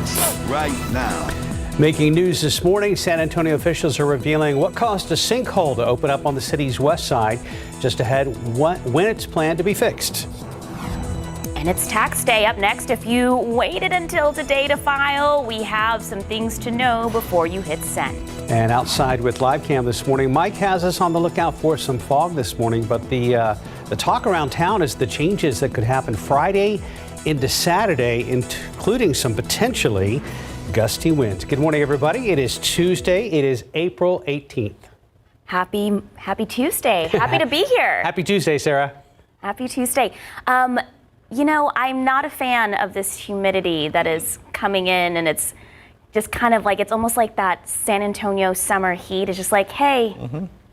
starts right now. Making news this morning, San Antonio officials are revealing what caused a sinkhole to open up on the city's west side. Just ahead, when it's planned to be fixed. And it's tax day. Up next, if you waited until today to file, we have some things to know before you hit send. And outside with live cam this morning, Mike has us on the lookout for some fog this morning. But the talk around town is the changes that could happen Friday into Saturday, including some potentially gusty winds. Good morning, everybody. It is Tuesday. It is April 18th. Happy Tuesday. Happy to be here. Happy Tuesday, Sarah. Happy Tuesday. You know, I'm not a fan of this humidity that is coming in, and it's just kind of like, it's almost like that San Antonio summer heat. It's just like, hey,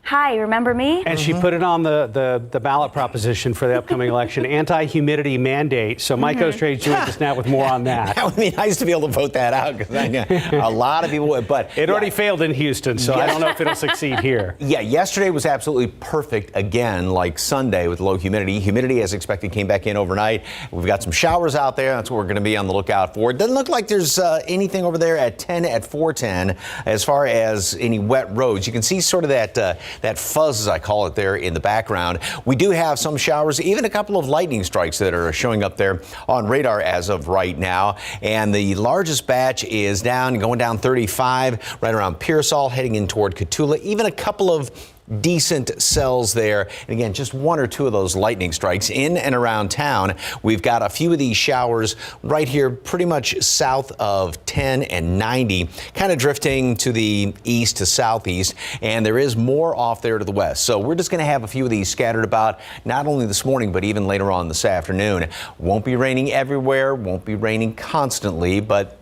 hi, remember me? And she put it on the ballot proposition for the upcoming election, anti-humidity mandate. So Mike Ostrage joins us now with more on that. That would be nice to be able to vote that out, because I know a lot of people would. But it already failed in Houston, so I don't know if it'll succeed here. Yeah, yesterday was absolutely perfect again, like Sunday with low humidity. Humidity, as expected, came back in overnight. We've got some showers out there. That's what we're going to be on the lookout for. It doesn't look like there's anything over there at 410 as far as any wet roads. You can see sort of that fuzz, as I call it, there in the background. We do have some showers, even a couple of lightning strikes that are showing up there on radar as of right now. And the largest batch is going down 35, right around Pearsall, heading in toward Cotulla. Even a couple of decent cells there. And again, just one or two of those lightning strikes in and around town. We've got a few of these showers right here, pretty much south of 10 and 90, kind of drifting to the east to southeast. And there is more off there to the west. So we're just going to have a few of these scattered about, not only this morning, but even later on this afternoon. Won't be raining everywhere, won't be raining constantly, but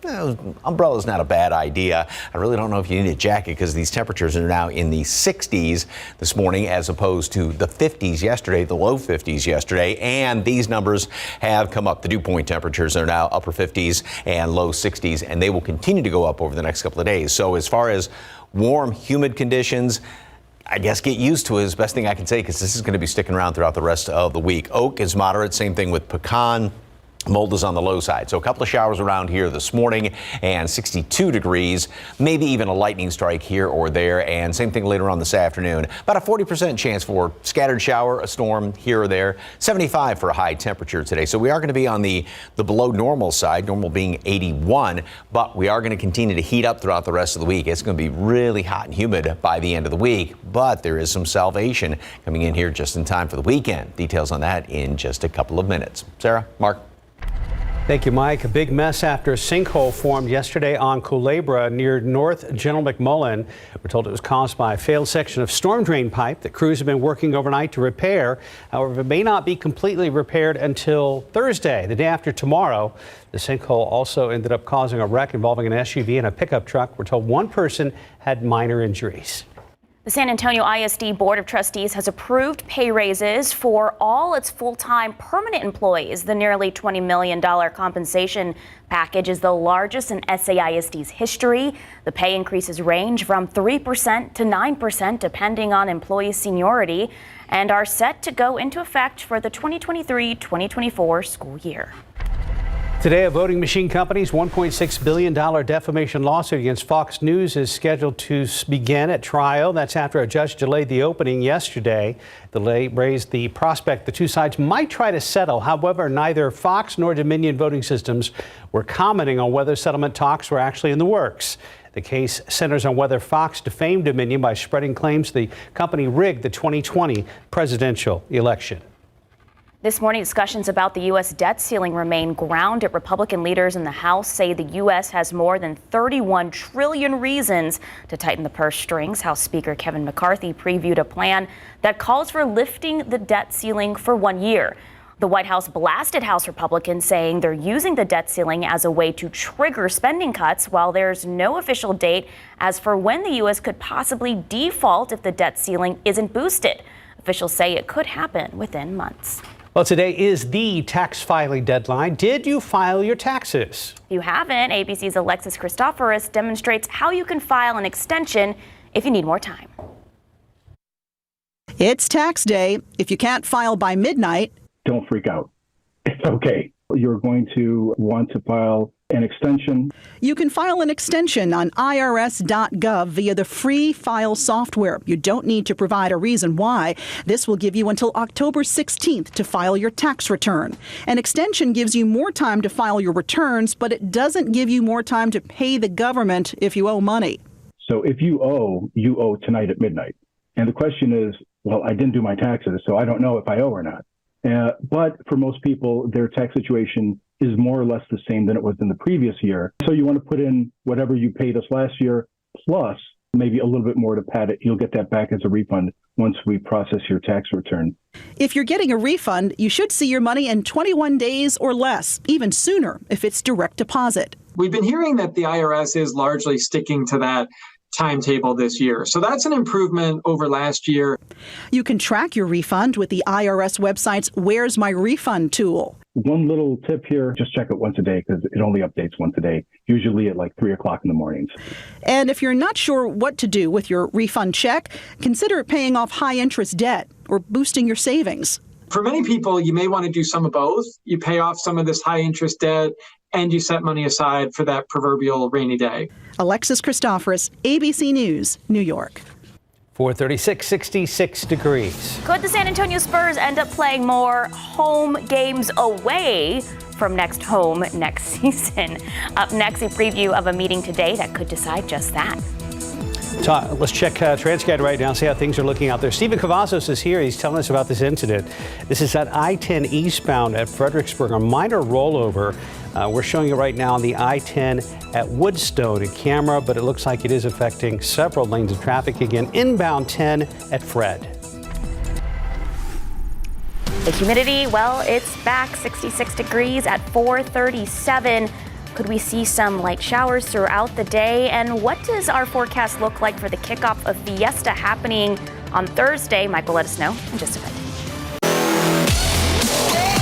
umbrella's not a bad idea. I really don't know if you need a jacket, because these temperatures are now in the 60s this morning, as opposed to the 50s yesterday, the low 50s yesterday. And these numbers have come up. The dew point temperatures are now upper 50s and low 60s, and they will continue to go up over the next couple of days. So as far as warm, humid conditions, I guess get used to it is the best thing I can say, because this is going to be sticking around throughout the rest of the week. Oak is moderate. Same thing with pecan. Mold is on the low side. So a couple of showers around here this morning, and 62 degrees, maybe even a lightning strike here or there. And same thing later on this afternoon. About a 40% chance for scattered shower, a storm here or there. 75 for a high temperature today. So we are going to be on the below normal side, normal being 81, but we are going to continue to heat up throughout the rest of the week. It's going to be really hot and humid by the end of the week, but there is some salvation coming in here just in time for the weekend. Details on that in just a couple of minutes. Sarah, Mark. Thank you, Mike. A big mess after a sinkhole formed yesterday on Culebra near North General McMullen. We're told it was caused by a failed section of storm drain pipe that crews have been working overnight to repair. However, it may not be completely repaired until Thursday, the day after tomorrow. The sinkhole also ended up causing a wreck involving an SUV and a pickup truck. We're told one person had minor injuries. The San Antonio ISD Board of Trustees has approved pay raises for all its full-time permanent employees. The nearly $20 million compensation package is the largest in SAISD's history. The pay increases range from 3% to 9% depending on employee seniority, and are set to go into effect for the 2023-2024 school year. Today, a voting machine company's $1.6 billion defamation lawsuit against Fox News is scheduled to begin at trial. That's after a judge delayed the opening yesterday. The delay raised the prospect the two sides might try to settle. However, neither Fox nor Dominion Voting Systems were commenting on whether settlement talks were actually in the works. The case centers on whether Fox defamed Dominion by spreading claims the company rigged the 2020 presidential election. This morning, discussions about the U.S. debt ceiling remain grounded. Republican leaders in the House say the U.S. has more than 31 trillion reasons to tighten the purse strings. House Speaker Kevin McCarthy previewed a plan that calls for lifting the debt ceiling for 1 year. The White House blasted House Republicans, saying they're using the debt ceiling as a way to trigger spending cuts, while there's no official date as for when the U.S. could possibly default if the debt ceiling isn't boosted. Officials say it could happen within months. Well, today is the tax filing deadline. Did you file your taxes? If you haven't, ABC's Alexis Christoforous demonstrates how you can file an extension if you need more time. It's tax day. If you can't file by midnight, don't freak out. It's okay. You're going to want to file an extension. You can file an extension on irs.gov via the free file software. You don't need to provide a reason why. This will give you until October 16th to file your tax return. An extension gives you more time to file your returns, but it doesn't give you more time to pay the government if you owe money. So if you owe tonight at midnight. And the question is, well, I didn't do my taxes, so I don't know if I owe or not. But for most people, their tax situation is more or less the same than it was in the previous year. So you want to put in whatever you paid us last year, plus maybe a little bit more to pad it. You'll get that back as a refund once we process your tax return. If you're getting a refund, you should see your money in 21 days or less, even sooner if it's direct deposit. We've been hearing that the IRS is largely sticking to that timetable this year. So that's an improvement over last year. You can track your refund with the IRS website's Where's My Refund tool. One little tip here, just check it once a day because it only updates once a day, usually at like 3 o'clock in the mornings. And if you're not sure what to do with your refund check, consider paying off high interest debt or boosting your savings. For many people, you may want to do some of both. You pay off some of this high interest debt and you set money aside for that proverbial rainy day. Alexis Christoforous, ABC News, New York. 436, 66 degrees. Could the San Antonio Spurs end up playing more home games away from next season? Up next, a preview of a meeting today that could decide just that. Let's check TransGuide right now, see how things are looking out there. Stephen Cavazos is here. He's telling us about this incident. This is at I-10 eastbound at Fredericksburg, a minor rollover. We're showing it right now on the I-10 at Woodstone in camera, but it looks like it is affecting several lanes of traffic again. Inbound 10 at Fred. The humidity, well, it's back, 66 degrees at 437. Could we see some light showers throughout the day? And what does our forecast look like for the kickoff of Fiesta happening on Thursday? Mike will let us know in just a bit.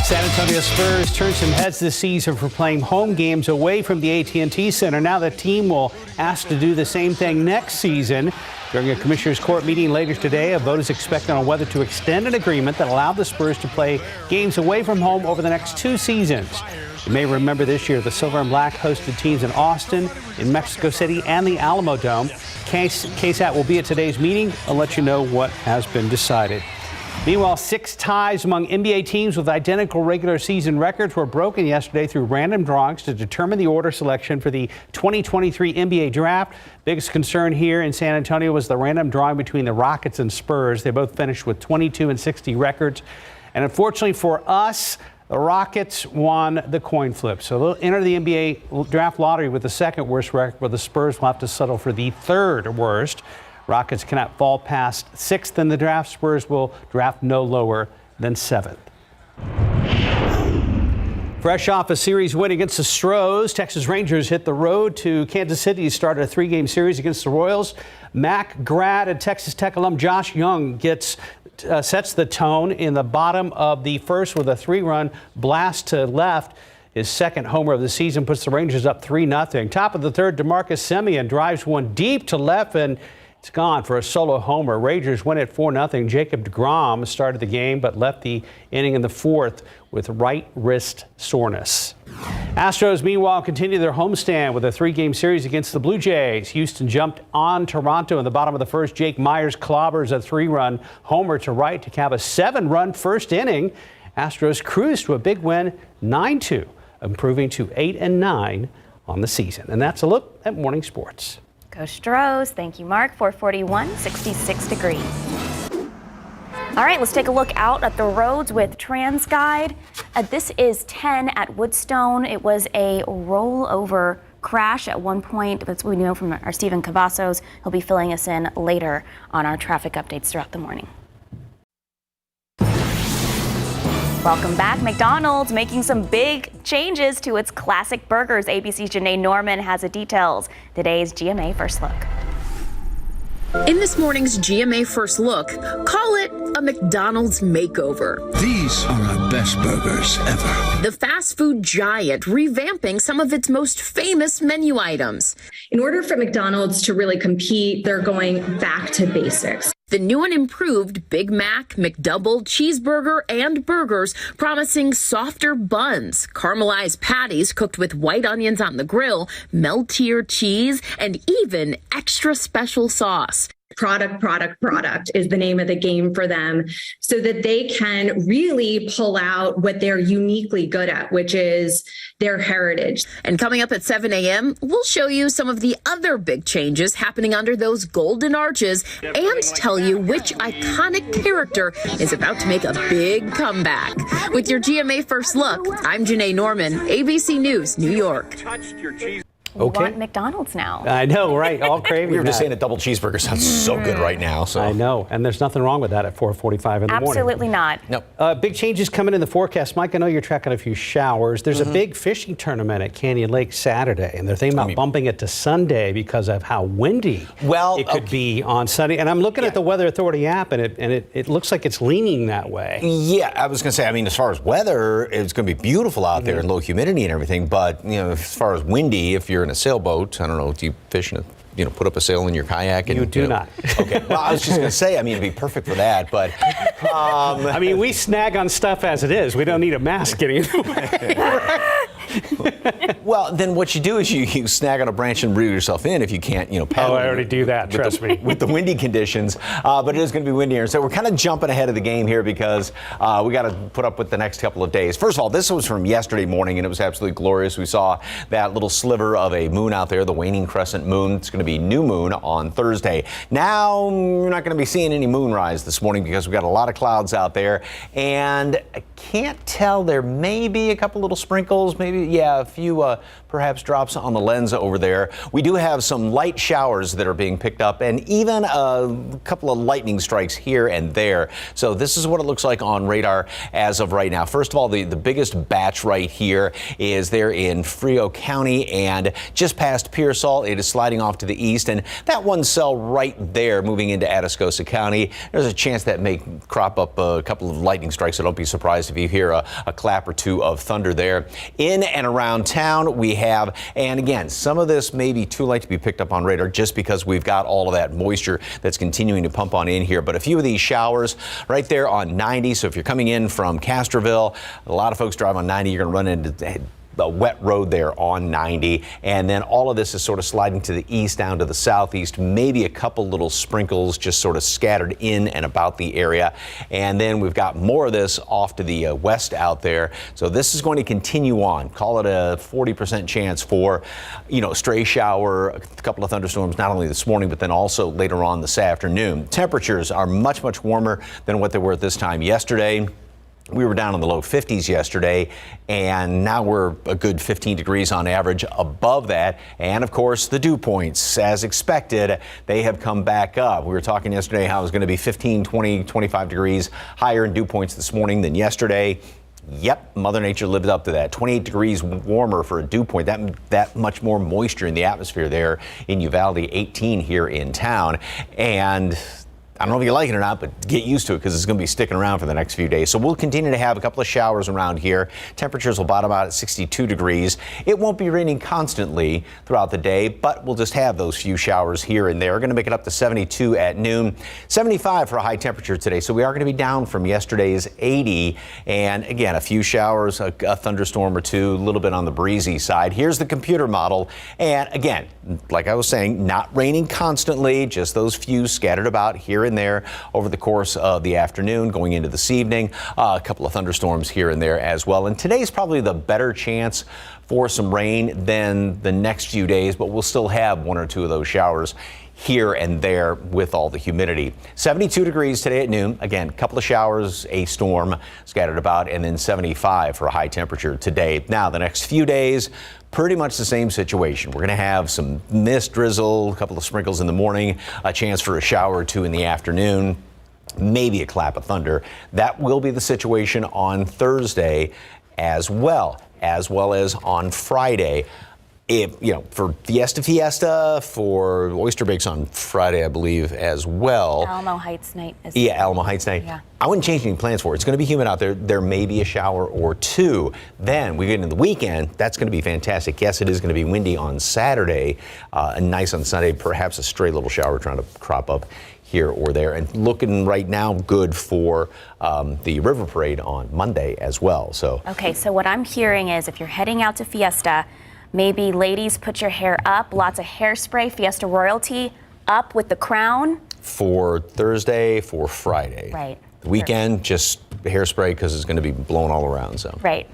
San Antonio Spurs turned some heads this season for playing home games away from the AT&T Center. Now the team will ask to do the same thing next season. During a Commissioners Court meeting later today, a vote is expected on whether to extend an agreement that allowed the Spurs to play games away from home over the next 2 seasons. You may remember this year the Silver and Black hosted teams in Austin, in Mexico City, and the Alamo Dome. KSAT will be at today's meeting. I'll let you know what has been decided. Meanwhile, 6 ties among NBA teams with identical regular season records were broken yesterday through random drawings to determine the order selection for the 2023 NBA draft. Biggest concern here in San Antonio was the random drawing between the Rockets and Spurs. They both finished with 22 and 60 records. And unfortunately for us, the Rockets won the coin flip. So they'll enter the NBA draft lottery with the second worst record, but the Spurs will have to settle for the third worst. Rockets cannot fall past 6th in the draft. Spurs will draft no lower than 7th. Fresh off a series win against the Stros, Texas Rangers hit the road to Kansas City to start a 3-game series against the Royals. Mac grad and Texas Tech alum Josh Young sets the tone in the bottom of the first with a 3-run blast to left. His second homer of the season puts the Rangers up 3-0. Top of the third, DeMarcus Semien drives one deep to left, and it's gone for a solo homer. Rangers win at 4-0. Jacob deGrom started the game but left the inning in the fourth with right wrist soreness. Astros, meanwhile, continue their homestand with a 3-game series against the Blue Jays. Houston jumped on Toronto in the bottom of the first. Jake Myers clobbers a 3-run homer to right to cap a 7-run first inning. Astros cruised to a big win, 9-2, improving to 8-9 on the season. And that's a look at morning sports. Go Stros. Thank you, Mark. 441, 66 degrees. All right, let's take a look out at the roads with TransGuide. This is 10 at Woodstone. It was a rollover crash at one point. That's what we know from our Stephen Cavazos. He'll be filling us in later on our traffic updates throughout the morning. Welcome back. McDonald's making some big changes to its classic burgers. ABC's Janae Norman has the details. Today's GMA First Look. In this morning's GMA First Look, call it a McDonald's makeover. These are our best burgers ever. The fast food giant revamping some of its most famous menu items. In order for McDonald's to really compete, they're going back to basics. The new and improved Big Mac, McDouble, cheeseburger, and burgers promising softer buns, caramelized patties cooked with white onions on the grill, melt-tiered cheese, and even extra special sauce. Product is the name of the game for them, so that they can really pull out what they're uniquely good at, which is their heritage. And coming up at 7 a.m., we'll show you some of the other big changes happening under those golden arches and tell you which iconic character is about to make a big comeback. With your GMA First Look, I'm Janae Norman, ABC News, New York. We want McDonald's now. I know, right? All craving. We were just that. saying a double cheeseburger sounds so good right now. So I know, and there's nothing wrong with that at 4:45 in the morning. Absolutely not. No. Big changes coming in the forecast. Mike, I know you're tracking a few showers. There's a big fishing tournament at Canyon Lake Saturday, and they're thinking about bumping it to Sunday because of how windy it could be on Sunday. And I'm looking at the Weather Authority app, and it looks like it's leaning that way. Yeah, I was going to say, I mean, as far as weather, it's going to be beautiful out there and low humidity and everything. But, as far as windy, if you're in a sailboat, I don't know, do you fish in a, put up a sail in your kayak? And, you do not. Okay. Well, I was just going to say, I mean, it'd be perfect for that. But, I mean, we snag on stuff as it is. We don't need a mask getting in the way. Well, then what you do is you snag on a branch and reel yourself in if you can't, paddle. Oh, I already do that, trust me. With the windy conditions, but it is going to be windier. So we're kind of jumping ahead of the game here because we got to put up with the next couple of days. First of all, this was from yesterday morning, and it was absolutely glorious. We saw that little sliver of a moon out there, the waning crescent moon. It's going to be new moon on Thursday. Now, we're not going to be seeing any moonrise this morning because we've got a lot of clouds out there, and I can't tell. There may be a couple little sprinkles, maybe, a few perhaps drops on the lens over there. We do have some light showers that are being picked up and even a couple of lightning strikes here and there. So this is what it looks like on radar as of right now. First of all, the biggest batch right here is there in Frio County and just past Pearsall. It is sliding off to the east, and that one cell right there moving into Atascosa County. There's a chance that may crop up a couple of lightning strikes, so don't be surprised if you hear a clap or two of thunder there. In and around town, we have, and again, some of this may be too late to be picked up on radar just because we've got all of that moisture that's continuing to pump on in here. But a few of these showers right there on 90. So if you're coming in from Castroville, a lot of folks drive on 90. You're going to run into a wet road there on 90, and then all of this is sort of sliding to the east down to the southeast, maybe a couple little sprinkles just sort of scattered in and about the area, and then we've got more of this off to the west out there. So this is going to continue on. Call it a 40% chance for stray shower, a couple of thunderstorms not only this morning but then also later on this afternoon. Temperatures are much warmer than what they were at this time yesterday. We were down in the low 50s yesterday, and now we're a good 15 degrees on average above that. And of course, the dew points, as expected, they have come back up. We were talking yesterday how it was going to be 15, 20, 25 degrees higher in dew points this morning than yesterday. Yep, Mother Nature lived up to that. 28 degrees warmer for a dew point. That much more moisture in the atmosphere there in Uvalde, 18 here in town. And I don't know if you like it or not, but get used to it because it's going to be sticking around for the next few days. So we'll continue to have a couple of showers around here. Temperatures will bottom out at 62 degrees. It won't be raining constantly throughout the day, but we'll just have those few showers here and there. We're going to make it up to 72 at noon, 75 for a high temperature today. So we are going to be down from yesterday's 80. And again, a few showers, a thunderstorm or two, a little bit on the breezy side. Here's the computer model. And again, like I was saying, not raining constantly, just those few scattered about here and there over the course of the afternoon going into this evening. A couple of thunderstorms here and there as well. And today's probably the better chance for some rain than the next few days, but we'll still have one or two of those showers here and there with all the humidity. 72 degrees today at noon. Again, a couple of showers, a storm scattered about, and then 75 for a high temperature today. Now, the next few days, pretty much the same situation. We're going to have some mist, drizzle, a couple of sprinkles in the morning, a chance for a shower or two in the afternoon, maybe a clap of thunder. That will be the situation on Thursday as well as on Friday. For Fiesta, for Oyster Bakes on Friday, I believe, as well. Alamo Heights night. Alamo Heights night. Yeah. I wouldn't change any plans for it. It's going to be humid out there. There may be a shower or two. Then we get into the weekend. That's going to be fantastic. Yes, it is going to be windy on Saturday and nice on Sunday. Perhaps a stray little shower trying to crop up here or there, and looking right now good for the River Parade on Monday as well. So okay, so what I'm hearing is if you're heading out to Fiesta, maybe ladies put your hair up, lots of hairspray, Fiesta royalty, up with the crown. For Thursday, for Friday. Right. The weekend, just hairspray because it's going to be blowing all around. So. Right.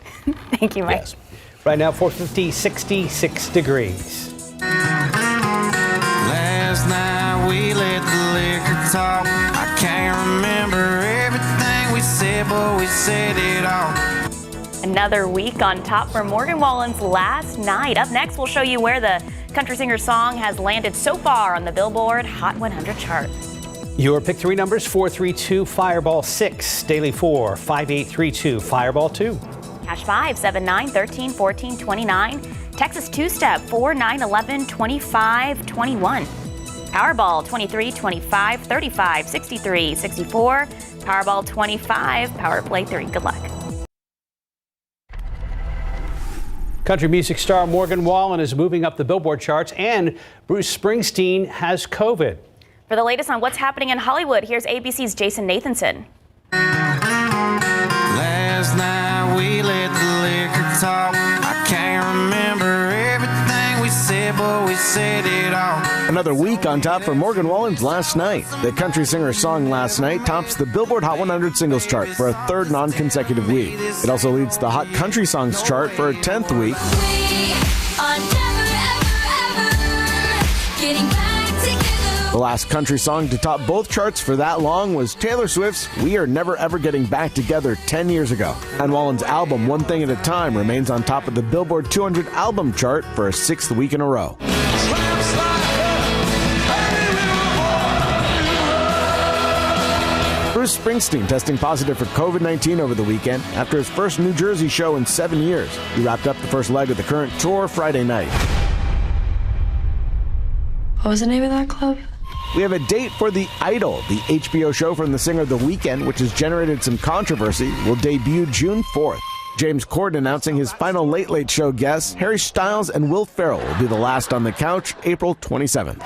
Thank you, Mike. Yes. Right now, 450, 66 degrees. Last night we let the liquor talk. I can't remember everything we said, but we said it all. Another week on top for Morgan Wallen's Last Night. Up next, we'll show you where the country singer song has landed so far on the Billboard Hot 100 chart. Your pick 3 numbers: 432 Fireball 6, Daily 4, 5832 Fireball 2. Cash 5, 7, 9, 13, 14, 29. Texas 2-step 4, 9, 11, 25, 21. Powerball 23, 25, 35, 63, 64. Powerball 25, Power Play 3. Good luck. Country music star Morgan Wallen is moving up the Billboard charts, and Bruce Springsteen has COVID. For the latest on what's happening in Hollywood, here's ABC's Jason Nathanson. Last night we let the liquor talk. I can't remember everything we said, but we said it all. Another week on top for Morgan Wallen's Last Night. The country singer's song Last Night tops the Billboard Hot 100 singles chart for a third non-consecutive week. It also leads the Hot Country Songs chart for a 10th week. The last country song to top both charts for that long was Taylor Swift's We Are Never Ever Getting Back Together 10 years ago. And Wallen's album One Thing at a Time remains on top of the Billboard 200 album chart for a 6th week in a row. Bruce Springsteen testing positive for COVID-19 over the weekend after his first New Jersey show in 7 years. He wrapped up the first leg of the current tour Friday night. What was the name of that club? We have a date for The Idol, the HBO show from the singer The Weeknd, which has generated some controversy, will debut June 4th. James Corden announcing his final Late Late Show guests, Harry Styles and Will Ferrell, will be the last on the couch, April 27th.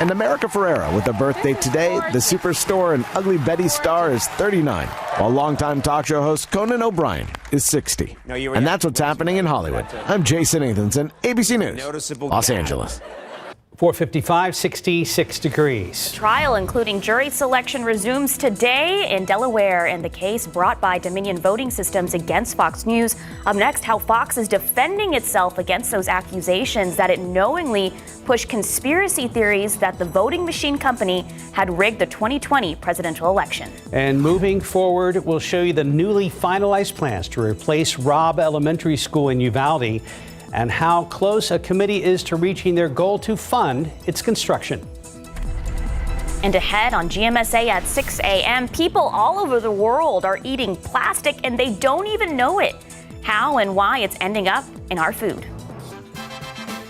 And America Ferrera, with a birthday today, the Superstore and Ugly Betty star is 39, while longtime talk show host Conan O'Brien is 60. And that's what's happening in Hollywood. I'm Jason Nathanson, ABC News, Los Angeles. 455, 66 degrees. Trial, including jury selection, resumes today in Delaware in the case brought by Dominion Voting Systems against Fox News. Up next, how Fox is defending itself against those accusations that it knowingly pushed conspiracy theories that the voting machine company had rigged the 2020 presidential election. And moving forward, we'll show you the newly finalized plans to replace Robb Elementary School in Uvalde, and how close a committee is to reaching their goal to fund its construction. And ahead on GMSA at 6 a.m., people all over the world are eating plastic and they don't even know it. How and why it's ending up in our food.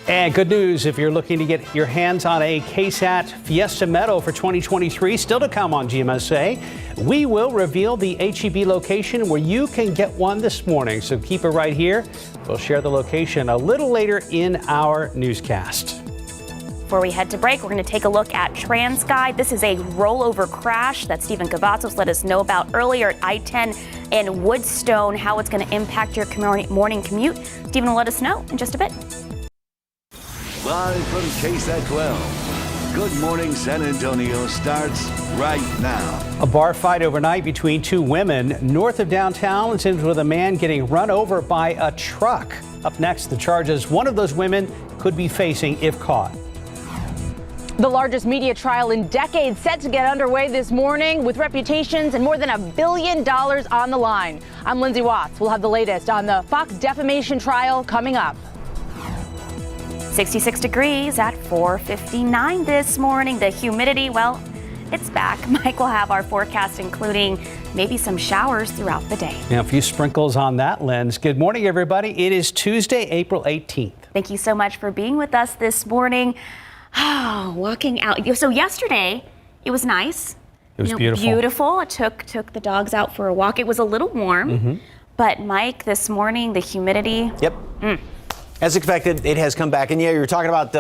And good news if you're looking to get your hands on a KSAT Fiesta Medal for 2023, still to come on GMSA. We will reveal the HEB location where you can get one this morning, so keep it right here. We'll share the location a little later in our newscast. Before we head to break, we're going to take a look at TransGuide. This is a rollover crash that Stephen Cavazos let us know about earlier at I-10 in Woodstone, how it's going to impact your morning commute. Stephen will let us know in just a bit. Live from KSAT 12. Good Morning San Antonio starts right now. A bar fight overnight between two women north of downtown ends with a man getting run over by a truck. Up next, the charges one of those women could be facing if caught. The largest media trial in decades set to get underway this morning with reputations and more than $1 billion on the line. I'm Lindsay Watts. We'll have the latest on the Fox defamation trial coming up. 66 degrees at 4:59 this morning. The humidity, well, it's back. Mike will have our forecast, including maybe some showers throughout the day. Now, a few sprinkles on that lens. Good morning, everybody. It is Tuesday, April 18th. Thank you so much for being with us this morning. Walking out. So yesterday, it was nice. It was beautiful. Beautiful. I took the dogs out for a walk. It was a little warm. But Mike, this morning, the humidity. Yep. As expected, it has come back. And yeah, you're talking about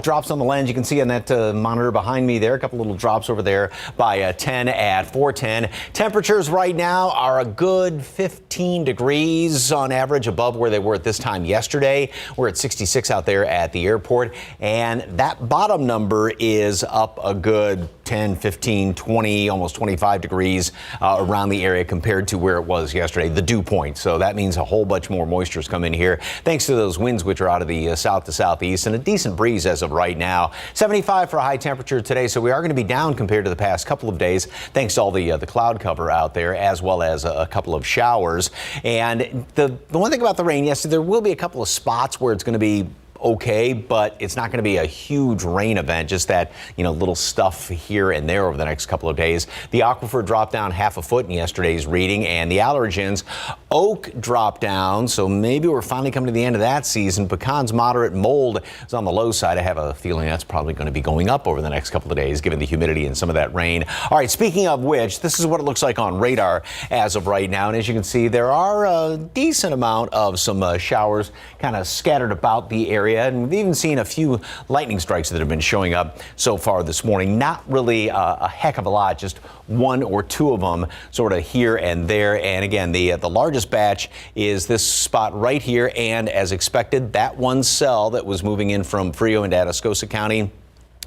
drops on the lens. You can see on that monitor behind me there, a couple little drops over there by 10 at 410. Temperatures right now are a good 15 degrees on average above where they were at this time yesterday. We're at 66 out there at the airport. And that bottom number is up a good 10, 15, 20, almost 25 degrees around the area compared to where it was yesterday, the dew point. So that means a whole bunch more moisture is coming here, thanks to those winds which are out of the south to southeast, and a decent breeze as of right now. 75 for a high temperature today, so we are going to be down compared to the past couple of days, thanks to all the cloud cover out there, as well as a couple of showers. And the one thing about the rain, yes, there will be a couple of spots where it's going to be okay, but it's not going to be a huge rain event, just that, little stuff here and there over the next couple of days. The aquifer dropped down half a foot in yesterday's reading, and the allergens, oak dropped down, so maybe we're finally coming to the end of that season. Pecans moderate, mold is on the low side. I have a feeling that's probably going to be going up over the next couple of days, given the humidity and some of that rain. All right, speaking of which, this is what it looks like on radar as of right now, and as you can see, there are a decent amount of some showers kind of scattered about the area. And we've even seen a few lightning strikes that have been showing up so far this morning. Not really a heck of a lot, just one or two of them sort of here and there. And again, the largest batch is this spot right here. And as expected, that one cell that was moving in from Frio into Atascosa County.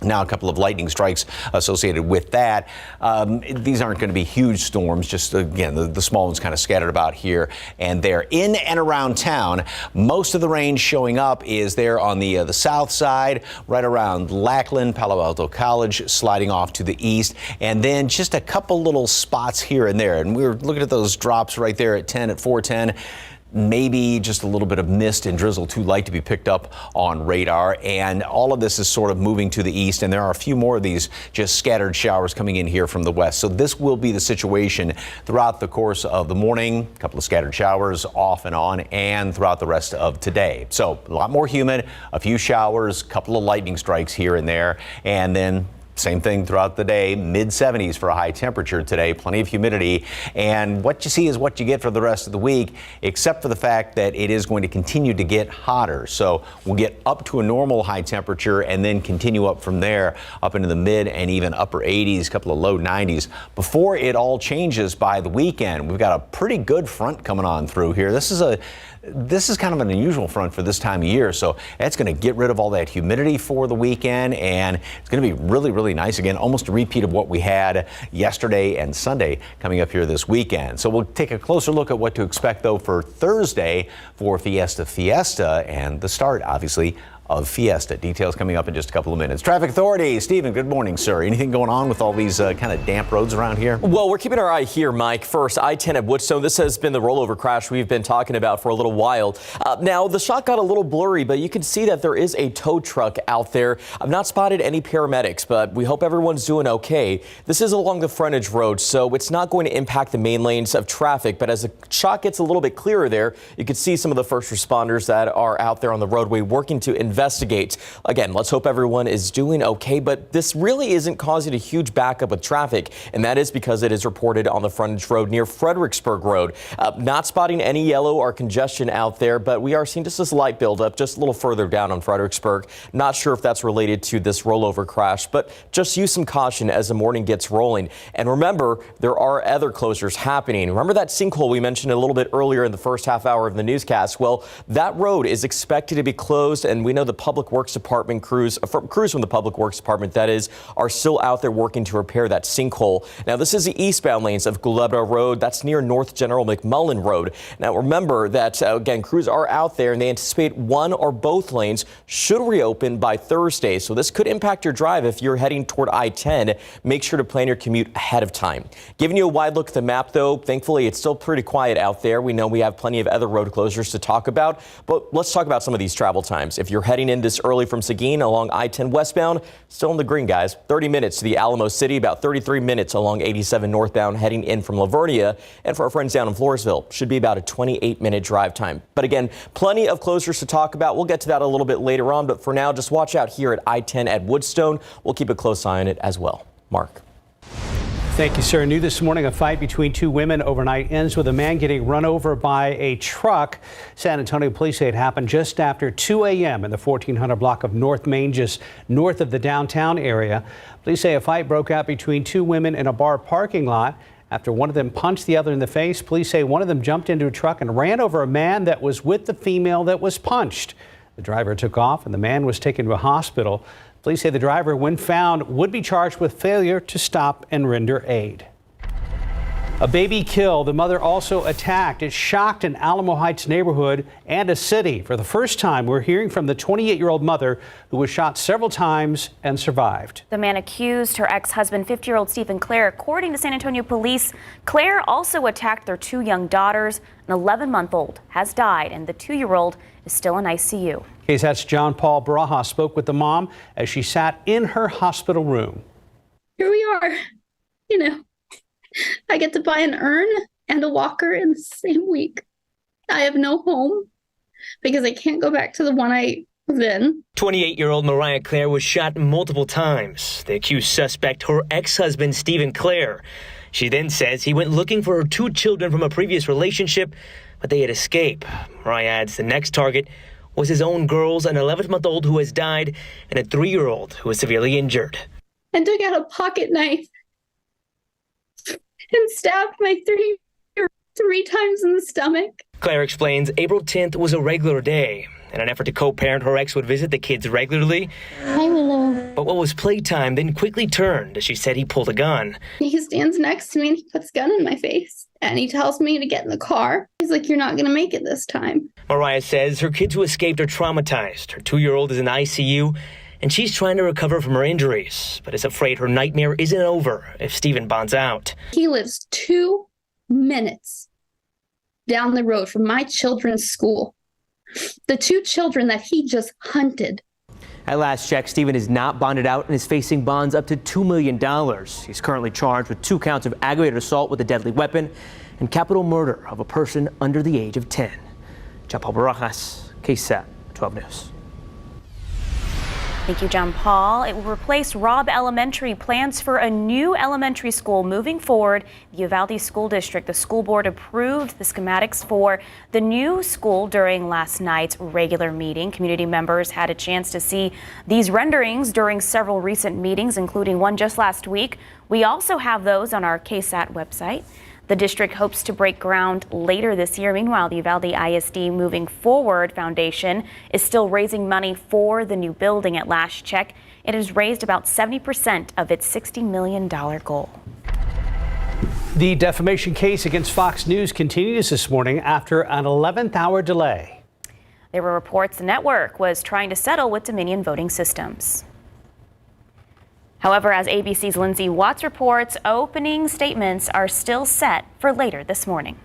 Now a couple of lightning strikes associated with that. These aren't going to be huge storms, just again, the small ones kind of scattered about here and there. In and around town, most of the rain showing up is there on the south side, right around Lackland, Palo Alto College, sliding off to the east, and then just a couple little spots here and there. And we were looking at those drops right there at 10 at 410. Maybe just a little bit of mist and drizzle, too light to be picked up on radar. And all of this is sort of moving to the east, and there are a few more of these just scattered showers coming in here from the west. So this will be the situation throughout the course of the morning. A couple of scattered showers off and on, and throughout the rest of today. So a lot more humid, a few showers, a couple of lightning strikes here and there, and then same thing throughout the day, mid-70s for a high temperature today, plenty of humidity. And what you see is what you get for the rest of the week, except for the fact that it is going to continue to get hotter. So we'll get up to a normal high temperature and then continue up from there, up into the mid and even upper 80s, a couple of low 90s, before it all changes by the weekend. We've got a pretty good front coming on through here. This is kind of an unusual front for this time of year, so that's going to get rid of all that humidity for the weekend, and it's going to be really, really nice. Again, almost a repeat of what we had yesterday and Sunday coming up here this weekend. So we'll take a closer look at what to expect, though, for Thursday for Fiesta, and the start, obviously, of Fiesta. Details coming up in just a couple of minutes. Traffic Authority, Stephen, good morning, sir. Anything going on with all these kind of damp roads around here? Well, we're keeping our eye here, Mike. First, I-10 at Woodstone. This has been the rollover crash we've been talking about for a little while. Now, the shot got a little blurry, but you can see that there is a tow truck out there. I've not spotted any paramedics, but we hope everyone's doing okay. This is along the frontage road, so it's not going to impact the main lanes of traffic, but as the shot gets a little bit clearer there, you can see some of the first responders that are out there on the roadway working to investigate. Again, let's hope everyone is doing okay, but this really isn't causing a huge backup with traffic, and that is because it is reported on the frontage road near Fredericksburg Road. Not spotting any yellow or congestion out there, but we are seeing just this light buildup just a little further down on Fredericksburg. Not sure if that's related to this rollover crash, but just use some caution as the morning gets rolling. And remember, there are other closures happening. Remember that sinkhole we mentioned a little bit earlier in the first half hour of the newscast? Well, that road is expected to be closed, and we know the Public Works Department crews from the Public Works Department, that is, are still out there working to repair that sinkhole. Now, this is the eastbound lanes of Culebra Road. That's near North General McMullen Road. Now, remember that, again, crews are out there, and they anticipate one or both lanes should reopen by Thursday. So this could impact your drive if you're heading toward I-10. Make sure to plan your commute ahead of time. Giving you a wide look at the map, though, thankfully, it's still pretty quiet out there. We know we have plenty of other road closures to talk about, but let's talk about some of these travel times. If you're heading in this early from Seguin along I-10 westbound, still in the green, guys. 30 minutes to the Alamo City, about 33 minutes along 87 northbound heading in from Lavernia. And for our friends down in Floresville, should be about a 28-minute drive time. But again, plenty of closures to talk about. We'll get to that a little bit later on. But for now, just watch out here at I-10 at Woodstone. We'll keep a close eye on it as well. Mark. Thank you, sir. New this morning, a fight between two women overnight ends with a man getting run over by a truck. San Antonio police say it happened just after 2 a.m. in the 1400 block of North Main, just north of the downtown area. Police say a fight broke out between two women in a bar parking lot. After one of them punched the other in the face, police say one of them jumped into a truck and ran over a man that was with the female that was punched. The driver took off and the man was taken to a hospital. Police say the driver, when found, would be charged with failure to stop and render aid. A baby killed, the mother also attacked. It shocked an Alamo Heights neighborhood and a city. For the first time, we're hearing from the 28-year-old mother who was shot several times and survived. The man accused her ex-husband, 50-year-old Stephen Clare. According to San Antonio police, Clare also attacked their two young daughters. An 11-month-old has died, and the 2-year-old is still in ICU. KSAT's John Paul Barajas spoke with the mom as she sat in her hospital room. Here we are. I get to buy an urn and a walker in the same week. I have no home because I can't go back to the one I was in. 28-year-old Mariah Clare was shot multiple times. The accused suspect, her ex-husband, Stephen Clare. She then says he went looking for her two children from a previous relationship, but they had escaped. Mariah adds the next target was his own girls, an 11-month-old who has died and a 3-year-old who is severely injured. And took out a pocket knife and stabbed my 3-year-old 3 times in the stomach. Claire explains April 10th was a regular day. In an effort to co-parent, her ex would visit the kids regularly. Hi, Willow. But what was playtime then quickly turned as she said he pulled a gun. He stands next to me and he puts a gun in my face. And he tells me to get in the car. He's like, you're not going to make it this time. Mariah says her kids who escaped are traumatized. Her 2-year-old is in ICU, and she's trying to recover from her injuries, but is afraid her nightmare isn't over if Stephen bonds out. He lives 2 minutes down the road from my children's school. The 2 children that he just hunted. At last check, Stephen is not bonded out and is facing bonds up to $2 million. He's currently charged with 2 counts of aggravated assault with a deadly weapon and capital murder of a person under the age of 10. John Paul Barajas, KSAT 12 News. Thank you, John Paul. It will replace Robb Elementary. Plans for a new elementary school moving forward. The Uvalde School District, the school board approved the schematics for the new school during last night's regular meeting. Community members had a chance to see these renderings during several recent meetings, including one just last week. We also have those on our KSAT website. The district hopes to break ground later this year. Meanwhile, the Uvalde ISD Moving Forward Foundation is still raising money for the new building. At last check, it has raised about 70% of its $60 million goal. The defamation case against Fox News continues this morning after an 11th-hour delay. There were reports the network was trying to settle with Dominion Voting Systems. However, as ABC's Lindsay Watts reports, opening statements are still set for later this morning.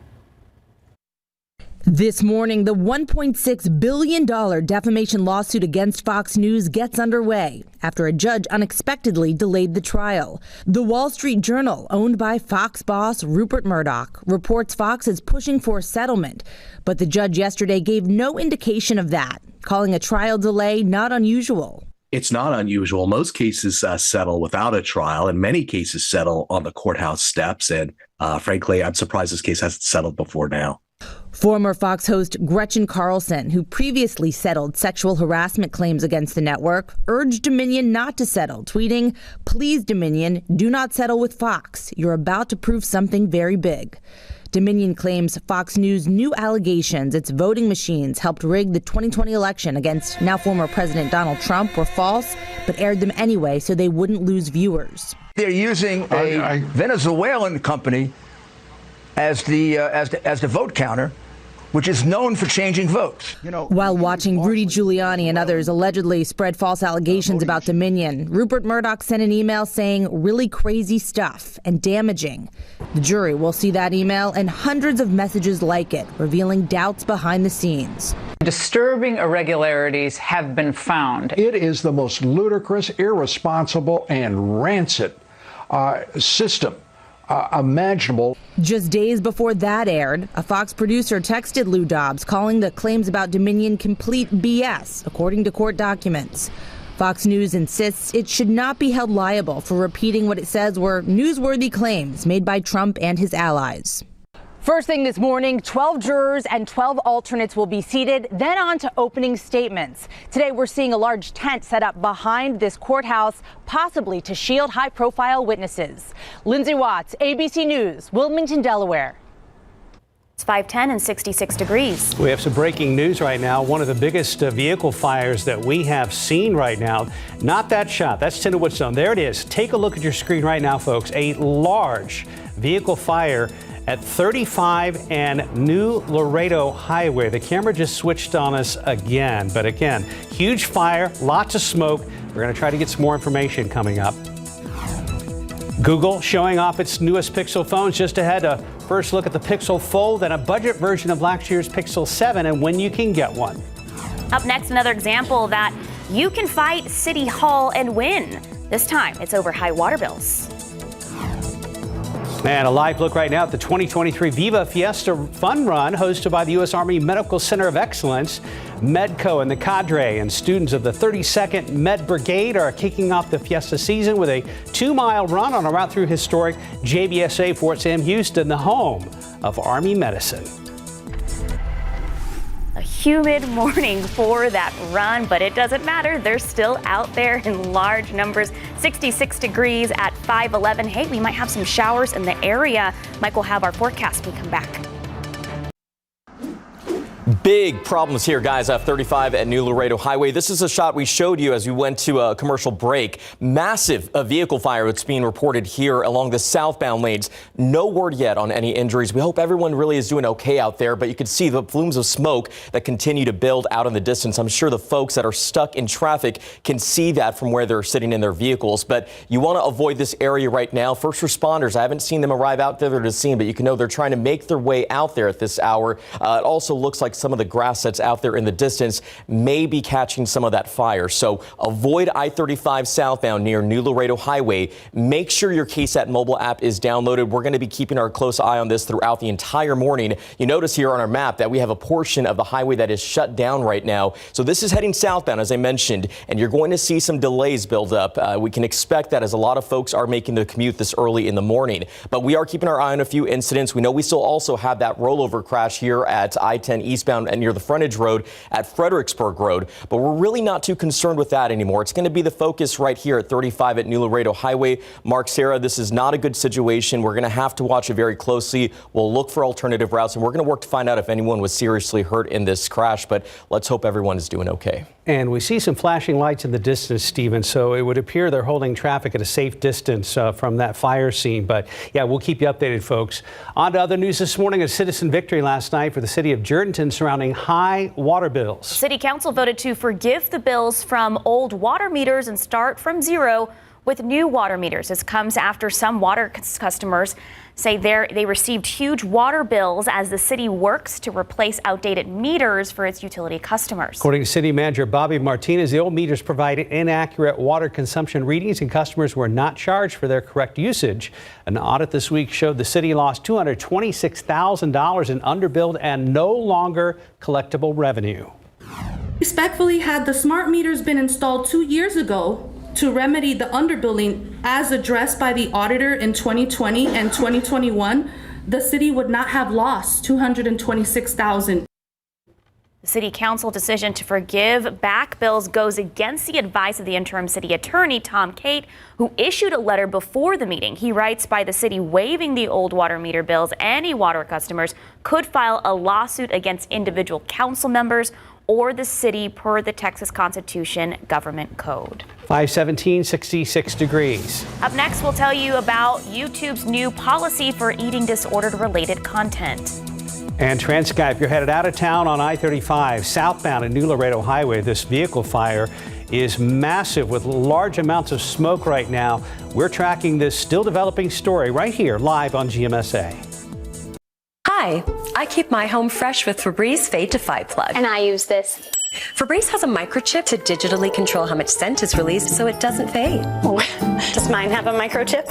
This morning, the $1.6 billion defamation lawsuit against Fox News gets underway after a judge unexpectedly delayed the trial. The Wall Street Journal, owned by Fox boss Rupert Murdoch, reports Fox is pushing for a settlement, but the judge yesterday gave no indication of that, calling a trial delay not unusual. It's not unusual. Most cases settle without a trial, and many cases settle on the courthouse steps. And frankly, I'm surprised this case hasn't settled before now. Former Fox host Gretchen Carlson, who previously settled sexual harassment claims against the network, urged Dominion not to settle, tweeting, "Please, Dominion, do not settle with Fox. You're about to prove something very big." Dominion claims Fox News' new allegations its voting machines helped rig the 2020 election against now former President Donald Trump were false, but aired them anyway so they wouldn't lose viewers. They're using a Venezuelan company as the vote counter, which is known for changing votes. While watching Rudy Giuliani and others allegedly spread false allegations about Dominion, Rupert Murdoch sent an email saying really crazy stuff and damaging. The jury will see that email and hundreds of messages like it, revealing doubts behind the scenes. Disturbing irregularities have been found. It is the most ludicrous, irresponsible, and rancid system imaginable. Just days before that aired, a Fox producer texted Lou Dobbs calling the claims about Dominion complete BS, according to court documents. Fox News insists it should not be held liable for repeating what it says were newsworthy claims made by Trump and his allies. First thing this morning, 12 jurors and 12 alternates will be seated, then on to opening statements. Today, we're seeing a large tent set up behind this courthouse, possibly to shield high-profile witnesses. Lindsay Watts, ABC News, Wilmington, Delaware. It's 5:10 and 66 degrees. We have some breaking news right now. One of the biggest vehicle fires that we have seen right now. Not that shot. That's tinted wood stone. There it is. Take a look at your screen right now, folks. A large vehicle fire at 35 and New Laredo Highway. The camera just switched on us again. But again, huge fire, lots of smoke. We're going to try to get some more information coming up. Google showing off its newest Pixel phones just ahead. A first look at the Pixel Fold and a budget version of last year's Pixel 7 and when you can get one. Up next, another example that you can fight City Hall and win. This time, it's over high water bills. And a live look right now at the 2023 Viva Fiesta Fun Run hosted by the U.S. Army Medical Center of Excellence. Medco and the cadre and students of the 32nd Med Brigade are kicking off the Fiesta season with a 2-mile run on a route through historic JBSA Fort Sam Houston, the home of Army medicine. A humid morning for that run, but it doesn't matter. They're still out there in large numbers. 66 degrees at 5:11. Hey, we might have some showers in the area. Mike will have our forecast when we come back. Big problems here, guys, off 35 at New Laredo Highway. This is a shot we showed you as we went to a commercial break. Massive vehicle fire that's being reported here along the southbound lanes. No word yet on any injuries. We hope everyone really is doing okay out there, but you can see the plumes of smoke that continue to build out in the distance. I'm sure the folks that are stuck in traffic can see that from where they're sitting in their vehicles, but you want to avoid this area right now. First responders, I haven't seen them arrive out there to the scene, but you can know they're trying to make their way out there at this hour. It also looks like some of the grass that's out there in the distance may be catching some of that fire. So avoid I-35 southbound near New Laredo Highway. Make sure your KSAT mobile app is downloaded. We're going to be keeping our close eye on this throughout the entire morning. You notice here on our map that we have a portion of the highway that is shut down right now. So this is heading southbound, as I mentioned, and you're going to see some delays build up. We can expect that as a lot of folks are making the commute this early in the morning. But we are keeping our eye on a few incidents. We know we still also have that rollover crash here at I-10 eastbound and near the frontage road at Fredericksburg Road, but we're really not too concerned with that anymore. It's going to be the focus right here at 35 at New Laredo Highway. Mark, Sarah, this is not a good situation. We're going to have to watch it very closely. We'll look for alternative routes, and we're going to work to find out if anyone was seriously hurt in this crash, but let's hope everyone is doing okay. And we see some flashing lights in the distance, Stephen, so it would appear they're holding traffic at a safe distance from that fire scene. But yeah, we'll keep you updated, folks. On to other news this morning. A citizen victory last night for the city of Jourdanton surrounding high water bills. City Council voted to forgive the bills from old water meters and start from zero with new water meters. This comes after some water customers say they received huge water bills as the city works to replace outdated meters for its utility customers. According to City Manager Bobby Martinez, the old meters provided inaccurate water consumption readings and customers were not charged for their correct usage. An audit this week showed the city lost $226,000 in underbilled and no longer collectible revenue. Respectfully, had the smart meters been installed 2 years ago to remedy the underbilling as addressed by the auditor in 2020 and 2021, the city would not have lost $226,000. The City Council decision to forgive back bills goes against the advice of the interim city attorney, Tom Cate, who issued a letter before the meeting. He writes, by the city waiving the old water meter bills, any water customers could file a lawsuit against individual council members or the city per the Texas Constitution Government Code. 5:17, 66 degrees. Up next, we'll tell you about YouTube's new policy for eating disorder-related content. And Transky, if you're headed out of town on I-35 southbound at New Laredo Highway, this vehicle fire is massive with large amounts of smoke right now. We're tracking this still developing story right here live on GMSA. Hi, I keep my home fresh with Febreze Fade to Fight Plug. And I use this. Febreze has a microchip to digitally control how much scent is released so it doesn't fade. Oh, does mine have a microchip?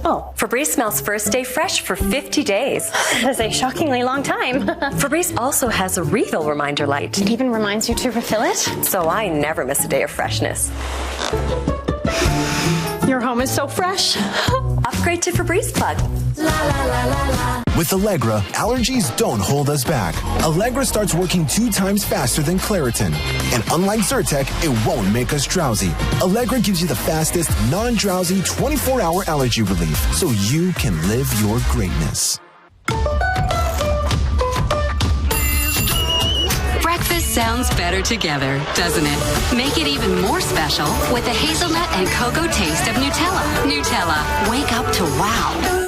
Oh, Oh, Febreze smells first day fresh for 50 days. That is a shockingly long time. Febreze also has a refill reminder light. It even reminds you to refill it. So I never miss a day of freshness. Your home is so fresh. Upgrade to Febreze Plug. La la la la la. With Allegra, allergies don't hold us back. Allegra starts working 2 times faster than Claritin. And unlike Zyrtec, it won't make us drowsy. Allegra gives you the fastest, non-drowsy 24-hour allergy relief so you can live your greatness. Breakfast sounds better together, doesn't it? Make it even more special with the hazelnut and cocoa taste of Nutella. Nutella, wake up to wow.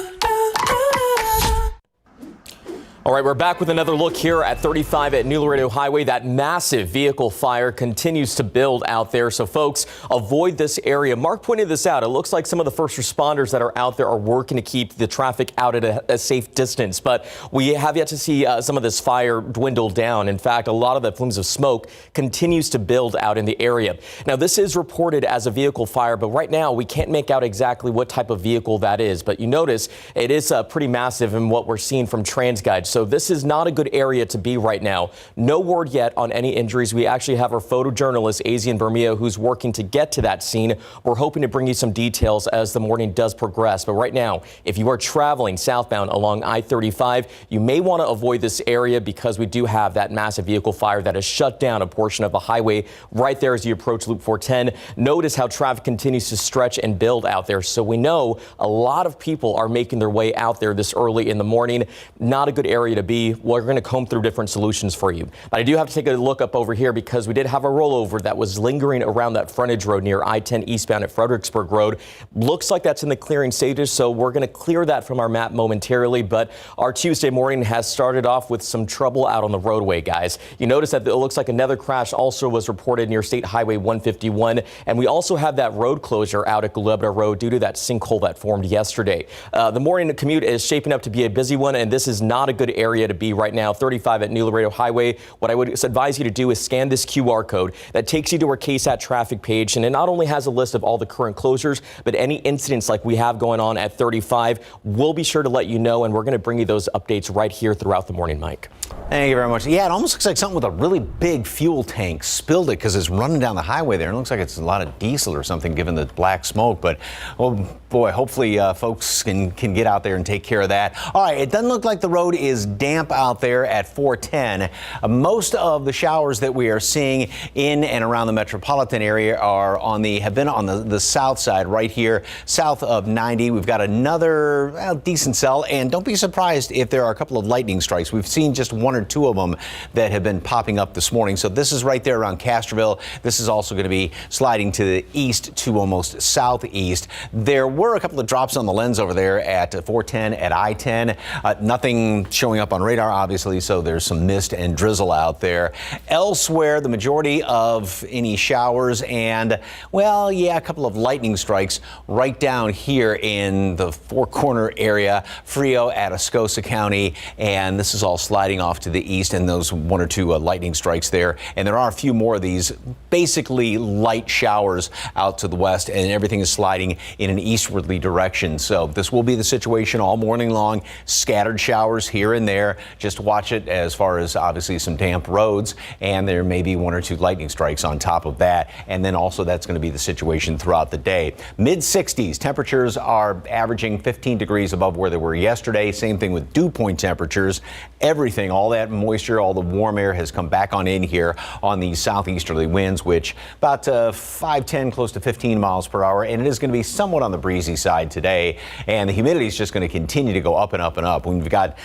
All right, we're back with another look here at 35 at New Laredo Highway. That massive vehicle fire continues to build out there, so folks, avoid this area. Mark pointed this out. It looks like some of the first responders that are out there are working to keep the traffic out at a safe distance, but we have yet to see some of this fire dwindle down. In fact, a lot of the plumes of smoke continues to build out in the area. Now, this is reported as a vehicle fire, but right now we can't make out exactly what type of vehicle that is. But you notice it is pretty massive in what we're seeing from TransGuide. So this is not a good area to be right now. No word yet on any injuries. We actually have our photojournalist, Azian Bermeo, who's working to get to that scene. We're hoping to bring you some details as the morning does progress. But right now, if you are traveling southbound along I-35, you may want to avoid this area because we do have that massive vehicle fire that has shut down a portion of the highway right there as you approach Loop 410. Notice how traffic continues to stretch and build out there. So we know a lot of people are making their way out there this early in the morning. Not a good area to be. We're going to comb through different solutions for you. But I do have to take a look up over here because we did have a rollover that was lingering around that frontage road near I-10 eastbound at Fredericksburg Road. Looks like that's in the clearing stages, so we're going to clear that from our map momentarily. But our Tuesday morning has started off with some trouble out on the roadway, guys. You notice that it looks like another crash also was reported near State Highway 151. And we also have that road closure out at Gulebra Road due to that sinkhole that formed yesterday. The morning commute is shaping up to be a busy one, and this is not a good area to be right now. 35 at New Laredo Highway. What I would advise you to do is scan this QR code that takes you to our KSAT traffic page, and it not only has a list of all the current closures, but any incidents like we have going on at 35. We'll be sure to let you know, and we're going to bring you those updates right here throughout the morning, Mike. Thank you very much. Yeah, it almost looks like something with a really big fuel tank spilled it because it's running down the highway there. It looks like it's a lot of diesel or something given the black smoke. But, oh boy, hopefully folks can get out there and take care of that. All right, it doesn't look like the road is damp out there at 410. Most of the showers that we are seeing in and around the metropolitan area have been on the south side right here, south of 90. We've got another decent cell, and don't be surprised if there are a couple of lightning strikes. We've seen just 1 or 2 of them that have been popping up this morning. So this is right there around Castroville. This is also going to be sliding to the east to almost southeast. There were a couple of drops on the lens over there at 410 at I-10. Nothing showing up on radar, obviously, so there's some mist and drizzle out there. Elsewhere, the majority of any showers and, well, yeah, a couple of lightning strikes right down here in the Four Corner area, Frio, Atascosa County, and this is all sliding off to the east, and those 1 or 2 lightning strikes there. And there are a few more of these basically light showers out to the west, and everything is sliding in an eastwardly direction. So this will be the situation all morning long. Scattered showers here and there. Just watch it as far as obviously some damp roads, and there may be 1 or 2 lightning strikes on top of that. And then also that's going to be the situation throughout the day. Mid-60s. Temperatures are averaging 15 degrees above where they were yesterday. Same thing with dew point temperatures. Everything, all that moisture, all the warm air has come back on in here on these southeasterly winds, which about 5, 10, close to 15 miles per hour. And it is going to be somewhat on the breezy side today. And the humidity is just going to continue to go up and up and up. We've got